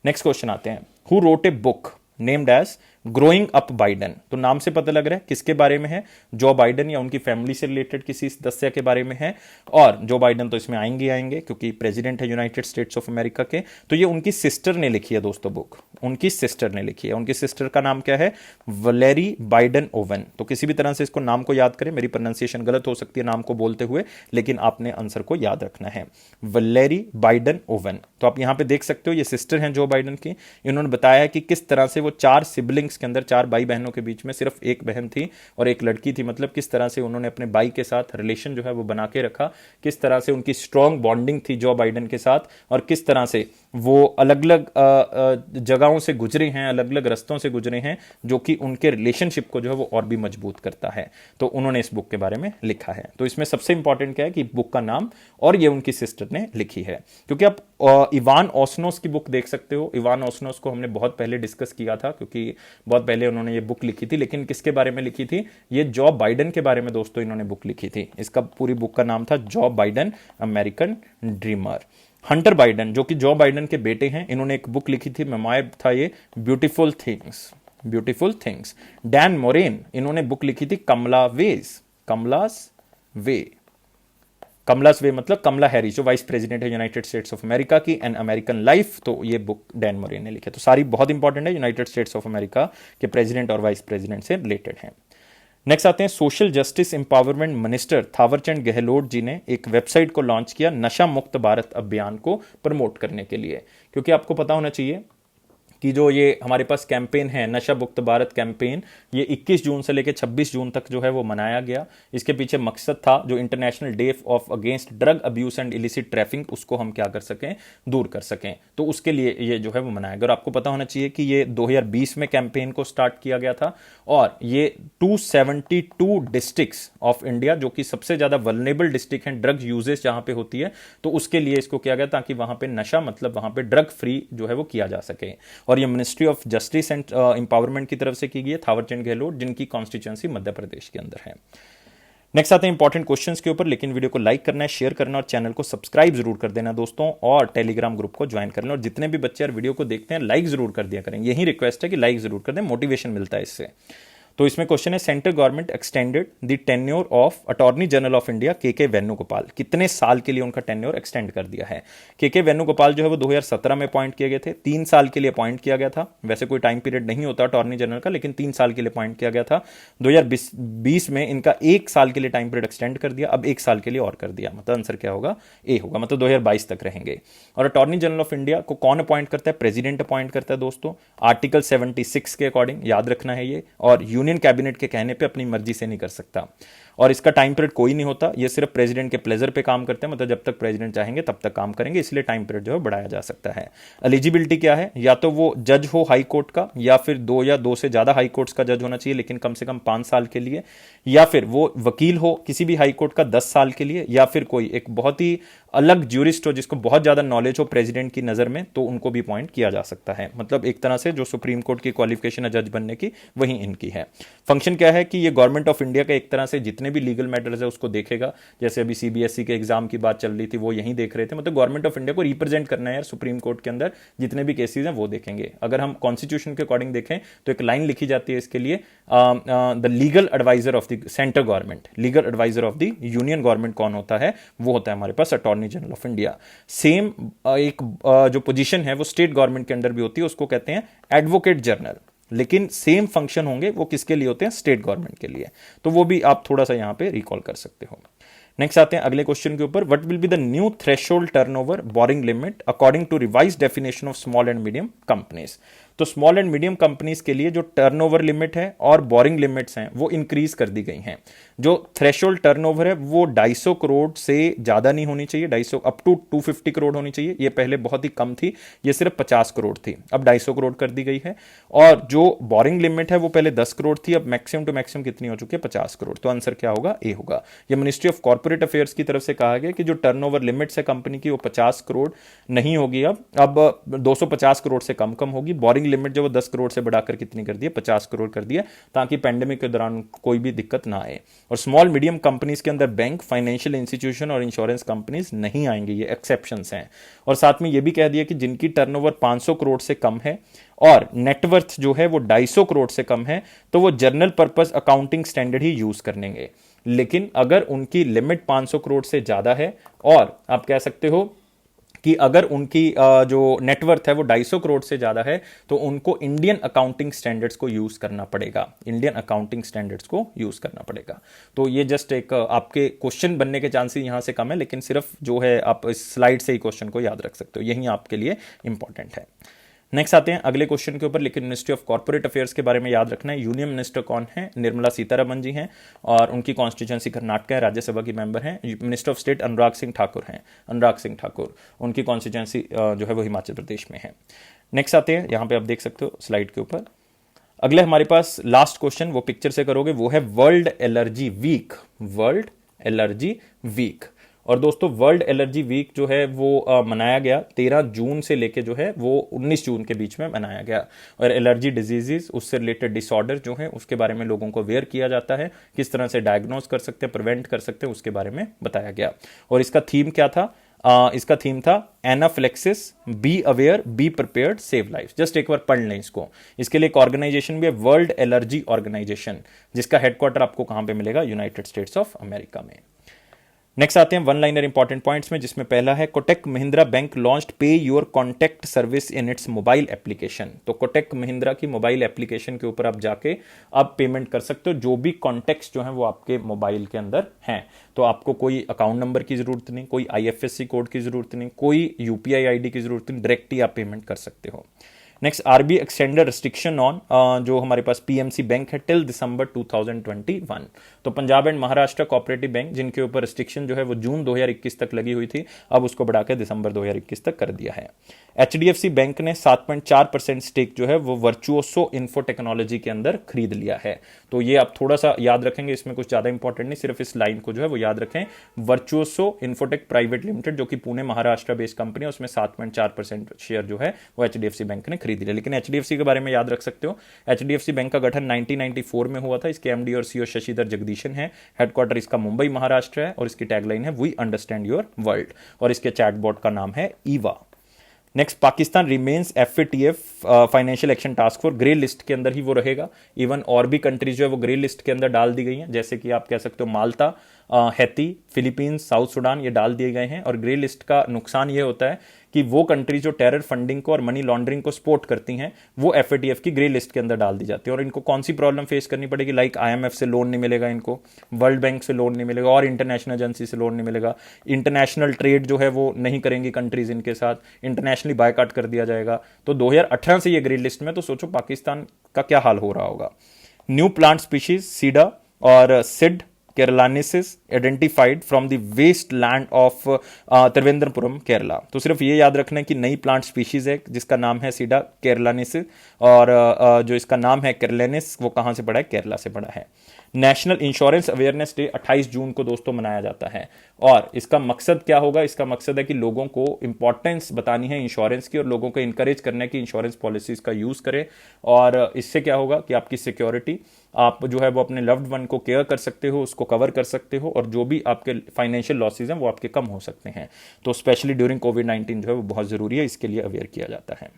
नेक्स्ट क्वेश्चन आते हैं। Who wrote a book named as growing up Biden? तो नाम से पता लग रहा है किसके बारे में है? जो बाइडन या उनकी फैमिली से रिलेटेड किसी सदस्य के बारे में है। और जो बाइडन तो इसमें आएंगे क्योंकि प्रेसिडेंट है यूनाइटेड स्टेट्स ऑफ अमेरिका के। तो ये उनकी सिस्टर ने लिखी है दोस्तों बुक, उनकी सिस्टर ने लिखी है। उनकी सिस्टर का नाम क्या है? Valery Biden oven. तो किसी भी तरह से इसको नाम को याद करें, मेरी प्रोनाउंसिएशन गलत हो सकती है नाम को बोलते हुए, लेकिन आपने आंसर को याद रखना है, वलेरी बाइडन ओवन। तो आप यहां पे देख सकते हो ये सिस्टर हैं जो बाइडन की। इन्होंने बताया कि किस तरह से वो 4 सिबलिंग्स के अंदर, 4 भाई बहनों के बीच में सिर्फ एक बहन थी और एक लड़की थी, मतलब किस तरह से उन्होंने अपने भाई के साथ रिलेशन जो है वो बना के रखा, किस तरह से उनकी स्ट्रॉन्ग बॉन्डिंग थी जो बाइडन के साथ, और किस तरह से वो अलग अलग जगहों से गुजरे हैं, अलग अलग रस्तों से गुजरे हैं, जो कि उनके रिलेशनशिप को जो है वो और भी मजबूत करता है। तो उन्होंने इस बुक के बारे में लिखा है। तो इसमें सबसे इंपॉर्टेंट क्या है कि बुक का नाम और ये उनकी सिस्टर ने लिखी है। क्योंकि आप इवान ओसनोस की बुक देख सकते हो। इवान ओसनोस को हमने बहुत पहले डिस्कस किया था क्योंकि बहुत पहले उन्होंने ये बुक लिखी थी, लेकिन किसके बारे में लिखी थी? ये जॉ बाइडन के बारे में दोस्तों इन्होंने बुक लिखी थी। इसका पूरी बुक का नाम था jaw Biden American dreamer. Hunter Biden जो कि जो बाइडन के बेटे हैं, इन्होंने एक बुक लिखी थी, मेमोयर था ये, beautiful things, beautiful things. Dan Morain, इन्होंने बुक लिखी थी Kamala ways, Kamala's way, Kamala's way मतलब कमला हैरिस जो वाइस प्रेसिडेंट है यूनाइटेड स्टेट्स ऑफ अमेरिका की, एन अमेरिकन लाइफ, तो ये बुक डैन मोरेन ने लिखी। तो सारी बहुत इंपॉर्टेंट है, यूनाइटेड स्टेट्स ऑफ अमेरिका के प्रेसिडेंट और वाइस प्रेसिडेंट से रिलेटेड है। नेक्स्ट आते हैं, social justice empowerment minister Thawarchand Gehlot ji ने एक वेबसाइट को लॉन्च किया नशा मुक्त भारत अभियान को प्रमोट करने के लिए। क्योंकि आपको पता होना चाहिए कि जो ये हमारे पास कैंपेन है नशा मुक्त भारत कैंपेन, ये 21 जून से लेकर 26 जून तक जो है वो मनाया गया। इसके पीछे मकसद था जो international day of against drug abuse and illicit trafficking, उसको हम क्या कर सकें, दूर कर सकें। तो उसके लिए ये जो है वो मनाया गया। और आपको पता होना चाहिए कि ये 2020 में कैंपेन को स्टार्ट किया गया था और ये 272 डिस्ट्रिक्ट्स ऑफ इंडिया, जो कि सबसे ज्यादा वल्नरेबल डिस्ट्रिक्ट हैं ड्रग यूजेस जहां पे होती है, तो उसके लिए इसको किया गया ताकि वहां पे नशा मतलब वहां पे ड्रग फ्री जो है वो किया जा सके। और ये ministry of justice and empowerment की तरफ से की गई है, थावरचंद गहलोत, जिनकी कॉन्स्टिट्यूएंसी मध्य प्रदेश के अंदर है। नेक्स्ट आते हैं इंपॉर्टेंट क्वेश्चंस के ऊपर, लेकिन वीडियो को लाइक करना है, शेयर करना और चैनल को सब्सक्राइब जरूर कर देना दोस्तों, और टेलीग्राम ग्रुप को ज्वाइन कर लें। और जितने भी बच्चे यार वीडियो को देखते हैं लाइक जरूर कर दिया करें, यही रिक्वेस्ट है कि लाइक जरूर कर दें, मोटिवेशन मिलता है इससे। तो इसमें क्वेश्चन है, central government extended the tenure of attorney general of India के वेणुगोपाल, कितने साल के लिए उनका टेन्योर एक्सटेंड कर दिया है। के वेणुगोपाल जो है वो 2017 में अपॉइंट किए गए थे, 3 साल के लिए अपॉइंट किया गया था। वैसे कोई टाइम पीरियड नहीं होता अटॉर्नी जनरल का, लेकिन 3 साल के लिए अपॉइंट किया गया था। 2020 में इनका 1 साल के लिए टाइम पीरियड एक्सटेंड कर दिया, अब 1 साल के लिए और कर दिया। मतलब आंसर क्या होगा, ए होगा, मतलब 2022 तक रहेंगे। और अटॉर्नी जनरल ऑफ इंडिया को कौन अपॉइंट करता है, प्रेसिडेंट अपॉइंट करता है दोस्तों, आर्टिकल 76 के अकॉर्डिंग, याद रखना है ये। और यूनियन कैबिनेट के कहने पे अपनी मर्जी से नहीं कर सकता। और इसका टाइम पीरियड कोई नहीं होता, ये सिर्फ प्रेसिडेंट के प्लेजर पे काम करते हैं, मतलब जब तक प्रेसिडेंट चाहेंगे तब तक काम करेंगे, इसलिए टाइम पीरियड जो है बढ़ाया जा सकता है। एलिजिबिलिटी क्या है, या तो वो जज हो हाई कोर्ट का, या फिर 2 या 2 से ज्यादा हाई कोर्ट्स का जज होना चाहिए, लेकिन कम से कम 5 साल के लिए, या फिर वो वकील हो किसी भी हाई कोर्ट का 10 साल के लिए, या फिर कोई एक बहुत ही अलग ज्यूरिस्ट हो जिसको बहुत ज्यादा नॉलेज हो प्रेसिडेंट की नजर में, तो उनको भी अपॉइंट किया जा सकता है। मतलब एक तरह से जो सुप्रीम कोर्ट की क्वालिफिकेशन है जज बनने की, वही इनकी है। फंक्शन क्या है कि ये गवर्नमेंट ऑफ इंडिया का एक तरह से जितने भी लीगल मैटर्स है उसको देखेगा। जैसे अभी सीबीएसई के एग्जाम की बात चल रही थी, वो यही देख रहे थे। मतलब गवर्नमेंट ऑफ इंडिया को रिप्रेजेंट करना है यार सुप्रीम कोर्ट के अंदर, जितने भी केसेस हैं वो देखेंगे। अगर हम कॉन्स्टिट्यूशन के अकॉर्डिंग देखें तो एक लाइन लिखी जाती है इसके लिए, the legal adviser of the central government, legal adviser of the union government कौन होता है, वो होता है हमारे पास attorney general of India. Same एक जो पोजीशन है वो स्टेट गवर्नमेंट के अंदर भी होती है, उसको कहते हैं एडवोकेट जनरल। लेकिन सेम फंक्शन होंगे, वो किसके लिए होते हैं, स्टेट गवर्नमेंट के लिए। तो वो भी आप थोड़ा सा यहां पे रिकॉल कर सकते हो। नेक्स्ट आते हैं अगले क्वेश्चन के ऊपर, what will be the new threshold turnover borrowing limit according to revised definition of small and medium companies. तो स्मॉल एंड मीडियम कंपनीज के लिए जो टर्नओवर लिमिट है और बोरिंग लिमिट्स हैं वो इंक्रीज कर दी गई हैं। जो थ्रेशोल्ड टर्नओवर है वो 250 करोड़ से ज्यादा नहीं होनी चाहिए, 250 अप टू 250 करोड़ होनी चाहिए। ये पहले बहुत ही कम थी, ये सिर्फ 50 करोड़ थी, अब 250 करोड़ कर दी गई है। और जो बोरिंग लिमिट है वो पहले 10 करोड़ थी, अब मैक्सिमम टू मैक्सिमम कितनी हो चुकी है, 50 करोड़। तो आंसर क्या होगा, ए होगा। ये मिनिस्ट्री ऑफ कॉर्पोरेट अफेयर्स की तरफ से कहा गया कि जो टर्नओवर लिमिट्स है कंपनी की वो 50 करोड़ नहीं होगी, अब 250 करोड़ से कम होगी। बोरिंग लिमिट जो 10 करोड़ से बढ़ाकर कितनी कर दी है, 50 करोड़ कर दिया, ताकि पेंडेमिक के दौरान कोई भी दिक्कत ना आए। और स्मॉल मीडियम कंपनीज के अंदर बैंक, फाइनेंशियल इंस्टीट्यूशन और इंश्योरेंस कंपनीज नहीं आएंगे, ये एक्सेप्शंस हैं। और साथ में ये भी कह दिया कि जिनकी टर्नओवर 500 करोड़ से कम है और नेटवर्थ जो है वो 250 करोड़ से कम है, तो वो जनरल पर्पस अकाउंटिंग स्टैंडर्ड ही यूज करेंगे। लेकिन अगर उनकी लिमिट 500 करोड़ से ज्यादा है, और आप कह सकते हो कि अगर उनकी जो नेटवर्थ है वो 250 करोड़ से ज्यादा है, तो उनको इंडियन अकाउंटिंग स्टैंडर्ड्स को यूज करना पड़ेगा, इंडियन अकाउंटिंग स्टैंडर्ड्स को यूज करना पड़ेगा। तो ये जस्ट एक आपके क्वेश्चन बनने के चांसेस यहां से कम है, लेकिन सिर्फ जो है आप इस स्लाइड से ही क्वेश्चन को याद रख सकते हो, यही आपके लिए इंपॉर्टेंट है। नेक्स्ट आते हैं अगले क्वेश्चन के ऊपर, लेकिन मिनिस्ट्री ऑफ कॉर्पोरेट अफेयर्स के बारे में याद रखना है। यूनियन मिनिस्टर कौन है, निर्मला सीतारमन जी हैं, और उनकी कॉन्स्टिट्यूंसी कर्नाटक है, राज्यसभा की मेंबर हैं। Minister of state Anurag Singh Thakur हैं, अनुराग सिंह ठाकुर, उनकी कॉन्स्टिट्यूंसी जो है वो हिमाचल प्रदेश में है। नेक्स्ट आते हैं, यहां पे आप देख सकते हो स्लाइड के ऊपर, अगले हमारे पास लास्ट क्वेश्चन, वो पिक्चर से करोगे, वो है world allergy week, world allergy week. और दोस्तों वर्ल्ड एलर्जी वीक जो है वो मनाया गया 13 जून से लेके जो है वो 19 जून के बीच में मनाया गया। और एलर्जी डिजीजेस, उससे रिलेटेड डिसऑर्डर जो है उसके बारे में लोगों को अवेयर किया जाता है, किस तरह से डायग्नोज कर सकते हैं, प्रिवेंट कर सकते हैं, उसके बारे में बताया गया। और इसका थीम क्या था? इसका थीम था anaphylaxis, be aware, be prepared, save life. Just एक बार पढ़ लें इसको। इसके लिए एक ऑर्गेनाइजेशन भी है, वर्ल्ड एलर्जी ऑर्गेनाइजेशन, जिसका हेडक्वार्टर आपको कहां पे मिलेगा? यूनाइटेड स्टेट्स ऑफ अमेरिका में। नेक्स्ट आते हैं वन लाइनर इंपॉर्टेंट पॉइंट्स में, जिसमें पहला है कोटक महिंद्रा बैंक लॉन्च्ड पे your contact service in its mobile application. तो कोटक महिंद्रा की मोबाइल एप्लीकेशन के ऊपर आप जाके आप पेमेंट कर सकते हो, जो भी कॉन्टैक्ट्स जो हैं वो आपके मोबाइल के अंदर हैं। तो आपको कोई अकाउंट नंबर की जरूरत नहीं, कोई IFSC कोड की जरूरत नहीं, कोई UPI ID की जरूरत नहीं, डायरेक्ट ही आप पेमेंट कर सकते हो। Next, RBI extender restriction on, जो हमारे पास PMC बैंक है टिल दिसंबर 2021। तो Punjab and Maharashtra cooperative bank, जिनके ऊपर रिस्ट्रिक्शन जो है वो जून 2021 तक लगी हुई थी, अब उसको बढ़ाकर दिसंबर 2021 तक कर दिया है। HDFC बैंक ने 7.4% स्टेक जो है वो वर्चुओसो इन्फो टेक्नोलॉजी के अंदर खरीद लिया है। तो ये आप थोड़ा सा याद रखेंगे, इसमें कुछ ज्यादा इंपॉर्टेंट नहीं, सिर्फ इस लाइन को जो है वो याद रखें। वर्चुओसो इन्फोटेक प्राइवेट लिमिटेड, जो कि पुणे महाराष्ट्र बेस्ड कंपनी है, उसमें 7.4% शेयर जो है वो HDFC बैंक ने खरीद लिया। लेकिन HDFC के बारे में याद रख सकते हो, HDFC बैंक का गठन 1994 में हुआ था। इसके MD और CEO शशिधर जगदीशन है। हेडक्वार्टर इसका मुंबई महाराष्ट्र है और इसकी टैगलाइन है वी अंडरस्टैंड योर वर्ल्ड, और इसके चैटबॉट का नाम है Eva. Next, Pakistan remains FATF financial action task force, grey list के अंदर ही वो रहेगा। इवन और भी कंट्रीज जो है वो ग्रे लिस्ट के अंदर डाल दी गई हैं, जैसे कि आप कह सकते हो माल्टा, हैती, फिलीपींस, साउथ सुडान, ये डाल दिए गए हैं। और ग्रे लिस्ट का नुकसान ये होता है कि वो कंट्री जो टेरर फंडिंग को और मनी लॉन्ड्रिंग को सपोर्ट करती हैं, वो FATF की ग्रे लिस्ट के अंदर डाल दी जाती है। और इनको कौन सी प्रॉब्लम फेस करनी पड़ेगी? लाइक IMF से लोन नहीं मिलेगा इनको, वर्ल्ड बैंक से लोन नहीं मिलेगा, और इंटरनेशनल एजेंसी से लोन नहीं मिलेगा। इंटरनेशनल ट्रेड जो है वो नहीं करेंगी कंट्रीज इनके साथ, इंटरनेशनली बायकॉट कर दिया जाएगा। तो 2018 से ये ग्रे लिस्ट में, तो सोचो पाकिस्तान का क्या हाल हो रहा होगा। न्यू प्लांट स्पीशीज सीडा और Sida keralensis identified from the waste land of Thiruvananthapuram Kerala. तो सिर्फ ये याद रखना है कि नई प्लांट स्पीशीज है जिसका नाम है सीडा केरलानिसिस, और जो इसका नाम है केरलेनिस, वो कहां से पड़ा है? केरला से पड़ा है। नेशनल इंश्योरेंस अवेयरनेस डे 28 जून को दोस्तों मनाया जाता है। और इसका मकसद क्या होगा? इसका मकसद है कि लोगों को इंपॉर्टेंस बतानी है इंश्योरेंस की, और लोगों को इंकरेज करना है कि इंश्योरेंस पॉलिसीज का यूज करें। और इससे क्या होगा कि आपकी सिक्योरिटी, आप जो है वो अपने लव्ड वन को केयर कर सकते हो, उसको कवर कर सकते हो, और जो भी आपके फाइनेंशियल लॉसेज हैं वो आपके कम हो सकते हैं। तो स्पेशली ड्यूरिंग कोविड-19 जो है वो बहुत जरूरी है, इसके लिए अवेयर किया जाता है।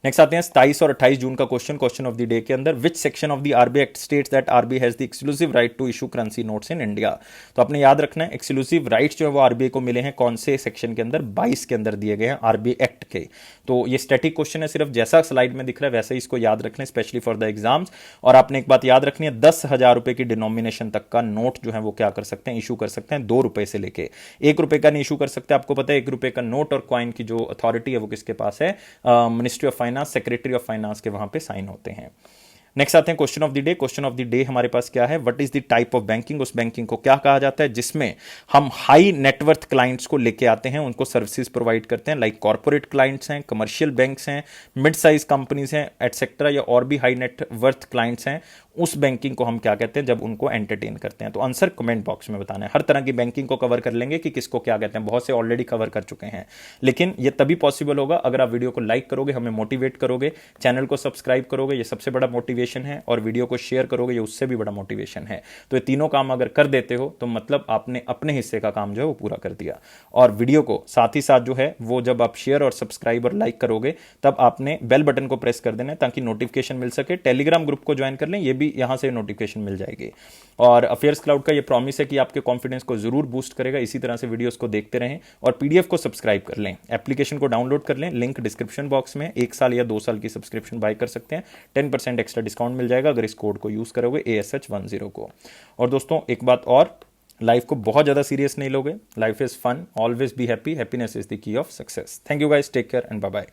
नेक्स्ट आते हैं 27 और 28 जून का क्वेश्चन ऑफ द डे के अंदर, which section of the RBI act states that RBI has the exclusive right to issue currency notes in India. तो आपने याद रखना है, एक्सक्लूसिव राइट्स जो है वो RBI को मिले हैं कौन से सेक्शन के अंदर? 22 के अंदर दिए गए हैं RBI एक्ट के। तो ये स्टैटिक क्वेश्चन है, सिर्फ जैसा स्लाइड में दिख रहा है वैसे ही इसको याद रखना है, स्पेशली फॉर द एग्जाम्स। और आपने एक बात याद रखनी है, 10,000 रुपए की डिनोमिनेशन तक का नोट जो है वो क्या कर सकते हैं? इशू कर सकते हैं। 2 रुपए से लेके 1 रुपए का नहीं इशू कर सकते। आपको पता है 1 रुपए का नोट और कॉइन की जो अथॉरिटी है वो किसके पास है? Ministry of finance, secretary of finance के वहां पे साइन होते हैं। नेक्स्ट आते हैं question of the day. Question of the day हमारे पास क्या है? What is the type of banking? उस बैंकिंग को क्या कहा जाता है जिसमें हम हाई नेटवर्थ क्लाइंट्स को लेके आते हैं, उनको सर्विसेज प्रोवाइड करते हैं, लाइक कॉर्पोरेट क्लाइंट्स हैं, कमर्शियल बैंक्स हैं, मिड साइज कंपनीज हैं, एटसेट्रा, या और भी हाई नेटवर्थ क्लाइंट्स हैं। उस बैंकिंग को हम क्या कहते हैं जब उनको एंटरटेन करते हैं? तो आंसर कमेंट बॉक्स में बताना है। हर तरह की बैंकिंग को कवर कर लेंगे कि किसको क्या कहते हैं, बहुत से ऑलरेडी कवर कर चुके हैं, लेकिन ये तभी पॉसिबल होगा अगर आप वीडियो को लाइक करोगे, हमें मोटिवेट करोगे, चैनल को सब्सक्राइब करोगे, ये सबसे बड़ा मोटिवेशन है, और वीडियो को शेयर करोगे, ये उससे भी बड़ा मोटिवेशन है। तो ये तीनों काम अगर कर देते हो तो मतलब आपने अपने हिस्से का काम जो है वो पूरा कर दिया। और वीडियो को साथ ही साथ जो है वो जब आप शेयर और सब्सक्राइब और लाइक करोगे तब आपने बेल बटन को प्रेस कर देना है ताकि नोटिफिकेशन मिल सके। टेलीग्राम ग्रुप को ज्वाइन कर लें, ये भी यहां से नोटिफिकेशन मिल जाएगी। और अफेयर्स क्लाउड का ये प्रॉमिस है कि आपके कॉन्फिडेंस को जरूर बूस्ट करेगा। इसी तरह से वीडियोस को देखते रहें और PDF को सब्सक्राइब कर लें, एप्लीकेशन को डाउनलोड कर लें, लिंक डिस्क्रिप्शन बॉक्स में। 1 साल या 2 साल की सब्सक्रिप्शन बाय कर सकते हैं, 10% एक्स्ट्रा डिस्काउंट मिल जाएगा अगर इस कोड को यूज करोगे ASH10 को। और दोस्तों एक बात और, लाइफ को बहुत ज्यादा सीरियस नहीं लोगे, life is fun, always be happy, happiness is the key of success. Thank you guys, take care and bye bye.